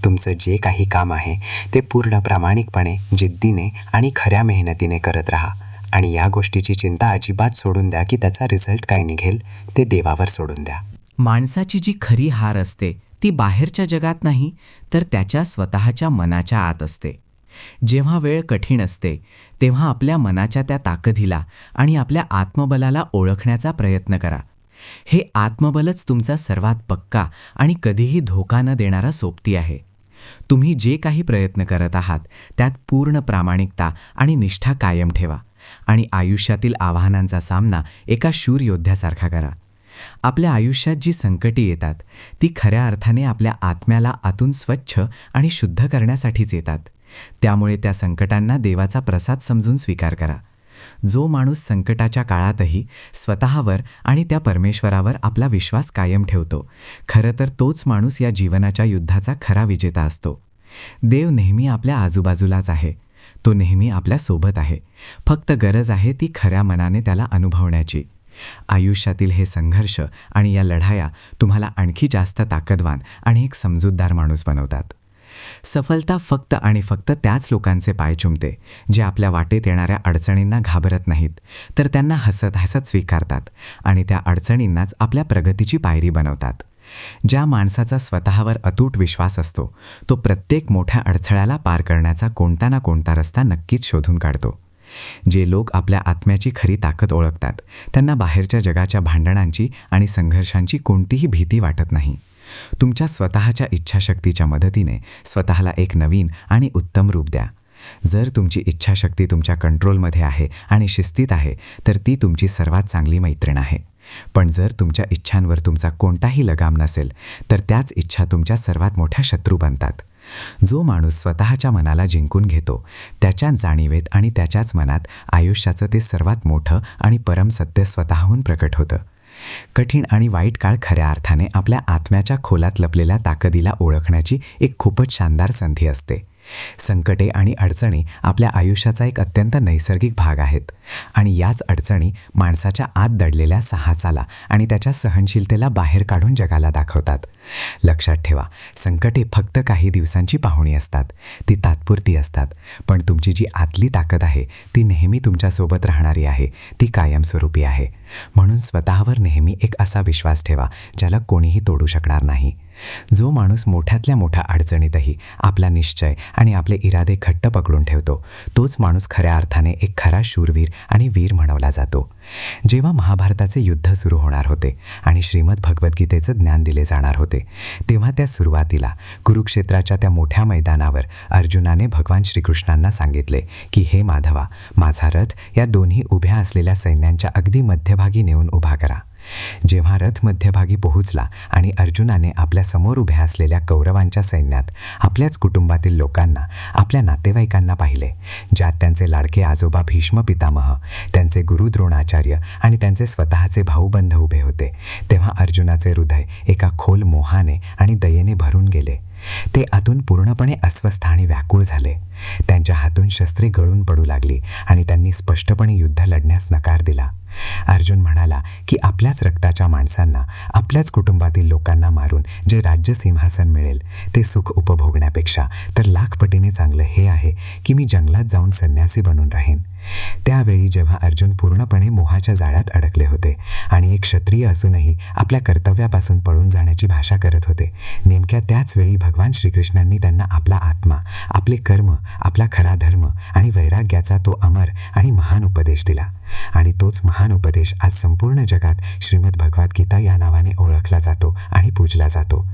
तुमचं जे काही काम आहे ते पूर्ण प्रामाणिकपणे, जिद्दीने आणि खऱ्या मेहनतीने करत राहा. आणि या गोष्टीची चिंता अजिबात सोडून द्या की त्याचा रिझल्ट काय निघेल ते देवावर सोडून द्या. माणसाची जी खरी हार असते ती बाहेरच्या जगात नाही तर त्याच्या स्वतःच्या मनाच्या आत असते. जेव्हा वेळ कठीण असते तेव्हा आपल्या मनाच्या त्या ताकदीला आणि आपल्या आत्मबलाला ओळखण्याचा प्रयत्न करा. हे आत्मबलच तुमचा सर्वात पक्का आणि कधीही धोका न देणारा सोबती आहे. तुम्ही जे काही प्रयत्न करत आहात त्यात पूर्ण प्रामाणिकता आणि निष्ठा कायम ठेवा आणि आयुष्यातील आव्हानांचा सामना एका शूर योद्ध्यासारखा करा. आपल्या आयुष्यात जी संकटे येतात ती खऱ्या अर्थाने आपल्या आत्म्याला आतून स्वच्छ आणि शुद्ध करण्यासाठीच येतात. त्यामुळे त्या संकटांना देवाचा प्रसाद समजून स्वीकार करा. जो माणूस संकटाच्या काळातही स्वतःवर आणि त्या परमेश्वरावर आपला विश्वास कायम ठेवतो, खरं तर तोच माणूस या जीवनाच्या युद्धाचा खरा विजेता असतो. देव नेहमी आपल्या आजूबाजूलाच आहे. तो नेहमी आपल्या सोबत आहे. फक्त गरज आहे ती खऱ्या मनाने त्याला अनुभवण्याची. आयुष्यातील हे संघर्ष आणि या लढाया तुम्हाला आणखी जास्त ताकदवान आणि एक समजूतदार माणूस बनवतात. सफलता फक्त आणि फक्त त्याच लोकांचे पाय चुंबते जे आपल्या वाटेत येणाऱ्या अडचणींना घाबरत नाहीत, तर त्यांना हसत हसत स्वीकारतात आणि त्या अडचणींनाच आपल्या प्रगतीची पायरी बनवतात. ज्या माणसाचा स्वतःवर अतूट विश्वास असतो तो प्रत्येक मोठ्या अडथळ्याला पार करण्याचा कोणता ना कोणता रस्ता नक्कीच शोधून काढतो. जे लोक आपल्या आत्म्याची खरी ताकद ओळखतात त्यांना बाहेरच्या जगाच्या भांडणांची आणि संघर्षांची कोणतीही भीती वाटत नाही. तुमच्या स्वतःच्या इच्छाशक्तीच्या मदतीने स्वतःला एक नवीन आणि उत्तम रूप द्या. जर तुमची इच्छाशक्ती तुमच्या कंट्रोलमध्ये आहे आणि शिस्तीत आहे तर ती तुमची सर्वात चांगली मैत्रीण आहे. पण जर तुमच्या इच्छांवर तुमचा कोणताही लगाम नसेल तर त्याच इच्छा तुमच्या सर्वात मोठ्या शत्रू बनतात. जो माणूस स्वतःच्या मनाला जिंकून घेतो त्याच्याच जाणीवेत आणि त्याच्याच मनात आयुष्याचं ते सर्वात मोठं आणि परम सत्य स्वतःहून प्रकट होतं. कठीण आणि वाईट काळ खऱ्या अर्थाने आपल्या आत्म्याच्या खोलात लपलेल्या ताकदीला ओळखण्याची एक खूपच शानदार संधी असते. संकटे आणि अडचणी आपल्या आयुष्याचा एक अत्यंत नैसर्गिक भाग आहेत आणि याच अडचणी माणसाच्या आत दडलेल्या साहसाला आणि त्याच्या सहनशीलतेला बाहेर काढून जगाला दाखवतात. लक्षात ठेवा, संकटे फक्त काही दिवसांची पाहुणी असतात. ती तात्पुरती असतात, पण तुमची जी आतली ताकद आहे ती नेहमी तुमच्यासोबत राहणारी आहे. ती कायमस्वरूपी आहे. म्हणून स्वतःवर नेहमी एक असा विश्वास ठेवा ज्याला कोणीही तोडू शकणार नाही. जो माणूस मोठ्यातल्या मोठ्या अडचणीतही आपला निश्चय आणि आपले इरादे घट्ट पकडून ठेवतो, तोच माणूस खऱ्या अर्थाने एक खरा शूरवीर आणि वीर म्हणवला जातो. जेव्हा महाभारताचे युद्ध सुरू होणार होते आणि श्रीमद भगवद्गीतेचं ज्ञान दिले जाणार होते, तेव्हा त्या सुरुवातीला कुरुक्षेत्राच्या त्या मोठ्या मैदानावर अर्जुनाने भगवान श्रीकृष्णांना सांगितले की हे माधवा, माझा रथ या दोन्ही उभ्या असलेल्या सैन्यांच्या अगदी मध्यभागी नेऊन उभा करा. जेव्हा रथ मध्यभागी पोहोचला आणि अर्जुनाने आपल्या समोर उभ्या असलेल्या कौरवांच्या सैन्यात आपल्याच कुटुंबातील लोकांना, आपल्या नातेवाईकांना पाहिले, ज्यात त्यांचे लाडके आजोबा भीष्म पितामह, त्यांचे गुरु द्रोणाचार्य आणि त्यांचे स्वतःचे भाऊबंध उभे होते, तेव्हा अर्जुनाचे हृदय एका खोल मोहाने आणि दयेने भरून गेले. ते आतून पूर्णपणे अस्वस्थ आणि व्याकुळ झाले. त्यांच्या हातून शस्त्रे गळून पडू लागली आणि त्यांनी स्पष्टपणे युद्ध लढण्यास नकार दिला. अर्जुन म्हणाला की आपल्याच रक्ताच्या माणसांना, आपल्याच कुटुंबातील लोकांना मारून जे राज्य सिंहासन मिळेल ते सुख उपभोगण्यापेक्षा तर लाख पटीने चांगलं हे आहे की मी जंगलात जाऊन संन्यासी बनून राहीन. त्यावेळी जेव्हा अर्जुन पूर्णपणे मोहाच्या जाळ्यात अडकले होते आणि एक क्षत्रिय असूनही आपल्या कर्तव्यापासून पळून जाण्याची भाषा करत होते, नेमक्या त्याच वेळी भगवान श्रीकृष्णांनी त्यांना आपला आत्मा, आपले कर्म, आपला खरा धर्म आणि वैराग्याचा तो अमर आणि महान उपदेश दिला. आणि तोच महान उपदेश आज संपूर्ण जगात श्रीमद भगवद्गीता या नावाने ओळखला जातो आणि पूजला जातो.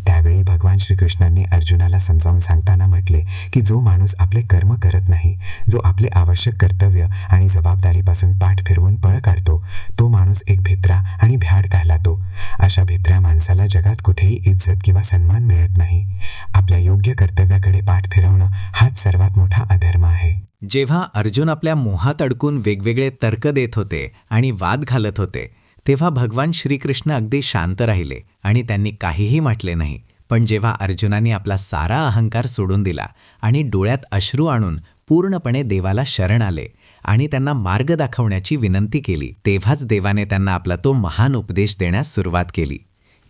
त्यावेळी भगवान श्रीकृष्णांनी अर्जुनाला समजावून सांगताना म्हटले की जो माणूस आपले कर्म करत नाही, जो आपले आवश्यक कर्तव्य आणि जबाबदारीपासून पाठ फिरवून पळ काढतो, तो माणूस एक भित्रा आणि भ्याड कहलातो. अशा भित्र्या माणसाला जगात कुठेही इज्जत किंवा सन्मान मिळत नाही. आपल्या योग्य कर्तव्याकडे पाठ फिरवणं हाच सर्वात मोठा अधर्म आहे. जेव्हा अर्जुन आपल्या मोहात अडकून वेगवेगळे तर्क देत होते आणि वाद घालत होते, तेव्हा भगवान श्रीकृष्ण अगदी शांत राहिले आणि त्यांनी काहीही म्हटले नाही. पण जेव्हा अर्जुनाने आपला सारा अहंकार सोडून दिला आणि डोळ्यात अश्रू आणून पूर्णपणे देवाला शरण आले आणि त्यांना मार्ग दाखवण्याची विनंती केली, तेव्हाच देवाने त्यांना आपला तो महान उपदेश देण्यास सुरुवात केली.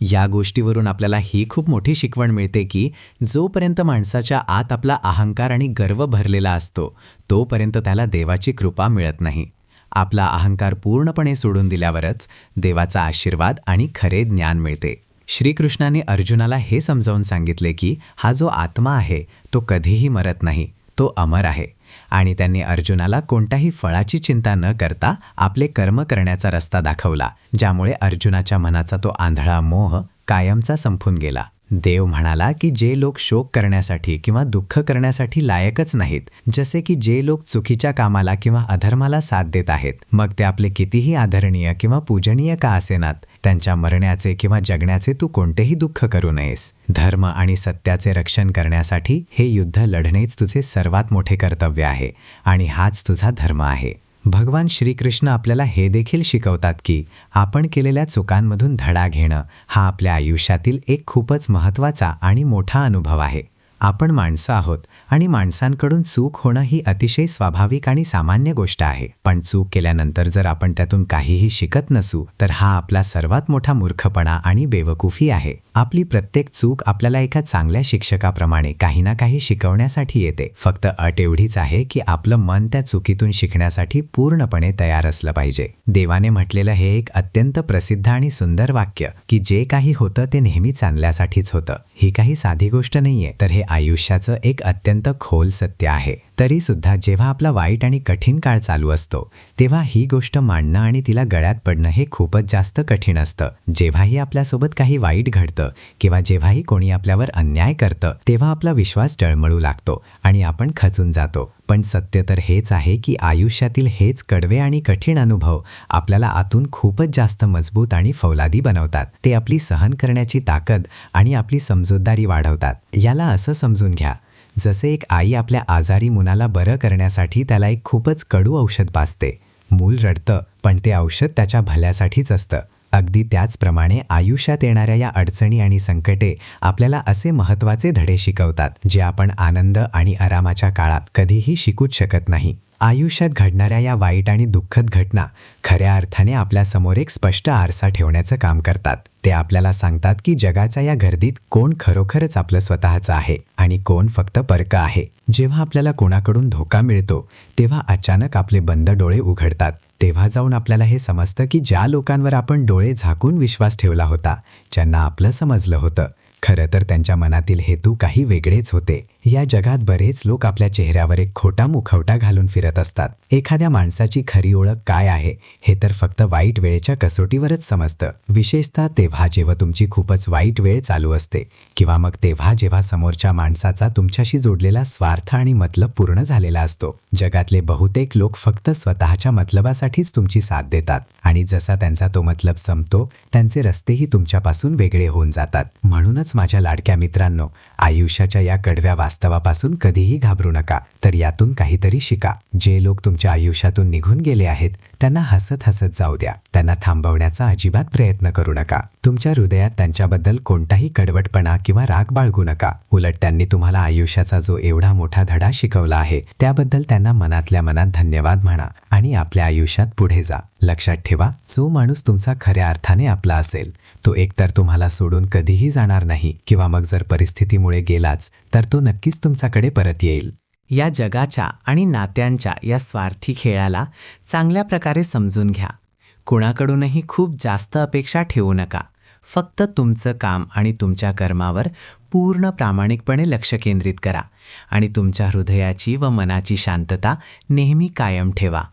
या गोष्टीवरून आपल्याला ही खूप मोठी शिकवण मिळते की जोपर्यंत माणसाच्या आत आपला अहंकार आणि गर्व भरलेला असतो, तोपर्यंत त्याला देवाची कृपा मिळत नाही. आपला अहंकार पूर्णपणे सोडून दिल्यावरच देवाचा आशीर्वाद आणि खरे ज्ञान मिळते. श्रीकृष्णाने अर्जुनाला हे समजावून सांगितले की हा जो आत्मा आहे तो कधीही मरत नाही, तो अमर आहे. आणि त्यांनी अर्जुनाला कोणत्याही फळाची चिंता न करता आपले कर्म करण्याचा रस्ता दाखवला, ज्यामुळे अर्जुनाच्या मनाचा तो आंधळा मोह कायमचा संपून गेला. देव म्हणाला की जे लोक शोक करण्यासाठी किंवा दुःख करण्यासाठी लायकच नाहीत, जसे की जे लोक चुकीच्या कामाला किंवा अधर्माला साथ देत आहेत, मग ते आपले कितीही आदरणीय किंवा पूजनीय का असेनात, त्यांच्या मरण्याचे किंवा जगण्याचे तू कोणतेही दुःख करू नयेस. धर्म आणि सत्याचे रक्षण करण्यासाठी हे युद्ध लढणेच तुझे सर्वात मोठे कर्तव्य आहे आणि हाच तुझा धर्म आहे. भगवान श्रीकृष्ण आपल्याला हे देखील शिकवतात की आपण केलेल्या चुकांमधून धडा घेणं हा आपल्या आयुष्यातील एक खूपच महत्त्वाचा आणि मोठा अनुभव आहे. आपण माणसं आहोत आणि माणसांकडून चूक होणं ही अतिशय स्वाभाविक आणि सामान्य गोष्ट आहे. पण चूक केल्यानंतर जर आपण त्यातून काहीही शिकत नसू तर हा आपला सर्वात मोठा मूर्खपणा आणि बेवकूफी आहे. आपली प्रत्येक चूक आपल्याला एका चांगल्या शिक्षकाप्रमाणे काही ना काही शिकवण्यासाठी येते. फक्त अट एवढीच आहे की आपलं मन त्या चुकीतून शिकण्यासाठी पूर्णपणे तयार असलं पाहिजे. देवाने म्हटलेलं हे एक अत्यंत प्रसिद्ध आणि सुंदर वाक्य की जे काही होतं ते नेहमी चांगल्यासाठीच होतं. ही काही साधी गोष्ट नाहीये, तर हे आयुष्याचं एक अत्यंत खोल सत्य आहे. तरी सुद्धा जेव्हा आपला वाईट आणि कठीण काळ चालू असतो, तेव्हा ही गोष्ट मांडणं आणि तिला गळ्यात पडणं हे खूपच जास्त कठीण असतं. जेव्हाही आपल्यासोबत काही वाईट घडतं किंवा जेव्हाही कोणी आपल्यावर अन्याय करतं, तेव्हा आपला विश्वास डळमळू लागतो आणि आपण खचून जातो. पण सत्य तर हेच आहे की आयुष्यातील हेच कडवे आणि कठीण अनुभव आपल्याला आतून खूपच जास्त मजबूत आणि फौलादी बनवतात. ते आपली सहन करण्याची ताकद आणि आपली समजूतदारी वाढवतात. याला असं समजून घ्या जसे एक आई आपल्या आजारी मुलाला बरं करण्यासाठी त्याला एक खूपच कडू औषध पाजते. मूल रडतं, पण ते औषध त्याच्या भल्यासाठीच असतं. अगदी त्याचप्रमाणे आयुष्यात येणाऱ्या या अडचणी आणि संकटे आपल्याला असे महत्त्वाचे धडे शिकवतात जे आपण आनंद आणि आरामाच्या काळात कधीही शिकूच शकत नाही. आयुष्यात घडणाऱ्या या वाईट आणि दुःखद घटना खऱ्या अर्थाने आपल्यासमोर एक स्पष्ट आरसा ठेवण्याचं काम करतात. ते आपल्याला सांगतात की जगाच्या या गर्दीत कोण खरोखरच आपलं स्वतःचं आहे आणि कोण फक्त परकं आहे. जेव्हा आपल्याला कोणाकडून धोका मिळतो तेव्हा अचानक आपले बंद डोळे उघडतात. तेव्हा जाऊन आपल्याला हे समजतं की ज्या लोकांवर आपण डोळे झाकून विश्वास ठेवला होता, ज्यांना आपलं समजलं होतं, खरं तर त्यांच्या मनातील हेतू काही वेगळेच होते. या जगात बरेच लोक आपल्या चेहऱ्यावर एक खोटा मुखवटा घालून फिरत असतात. एखाद्या माणसाची खरी ओळख काय आहे हे तर फक्त वाईट वेळेच्या कसोटीवरच समजतं. विशेषतः तेव्हा जेव्हा तुमची खूपच वाईट वेळ चालू असते किंवा मग तेव्हा जेव्हा समोरच्या माणसाचा तुमच्याशी जोडलेला स्वार्थ आणि मतलब पूर्ण झालेला असतो. जगातले बहुतेक लोक फक्त स्वतःच्या मतलबासाठीच तुमची साथ देतात आणि जसा त्यांचा तो मतलब संपतो त्यांचे रस्तेही तुमच्यापासून वेगळे होऊन जातात. म्हणूनच माझ्या लाडक्या मित्रांनो, आयुष्याच्या या कडव्या वास्तवापासून कधीही घाबरू नका, तर यातून काहीतरी शिका. जे लोक तुमच्या आयुष्यातून निघून गेले आहेत त्यांना हसत हसत जाऊ द्या. त्यांना थांबवण्याचा अजिबात प्रयत्न करू नका. तुमच्या हृदयात त्यांच्याबद्दल कोणताही कडवटपणा किंवा राग बाळगू नका. उलट त्यांनी तुम्हाला आयुष्याचा जो एवढा मोठा धडा शिकवला आहे त्याबद्दल त्यांना मनातल्या मनात धन्यवाद म्हणा आणि आपल्या आयुष्यात पुढे जा. लक्षात ठेवा, जो माणूस तुमचा खऱ्या अर्थाने आपला असेल तो एकतर तुम्हाला सोडून कधीही जाणार नाही किंवा मग जर परिस्थितीमुळे गेलाच तर तो नक्कीच तुमच्याकडे परत येईल. या जगाच्या आणि नात्यांच्या या स्वार्थी खेळाला चांगल्या प्रकारे समजून घ्या. कुणाकडूनही खूप जास्त अपेक्षा ठेवू नका. फक्त तुमचं काम आणि तुमच्या कर्मावर पूर्ण प्रामाणिकपणे लक्ष केंद्रित करा आणि तुमच्या हृदयाची व मनाची शांतता नेहमी कायम ठेवा.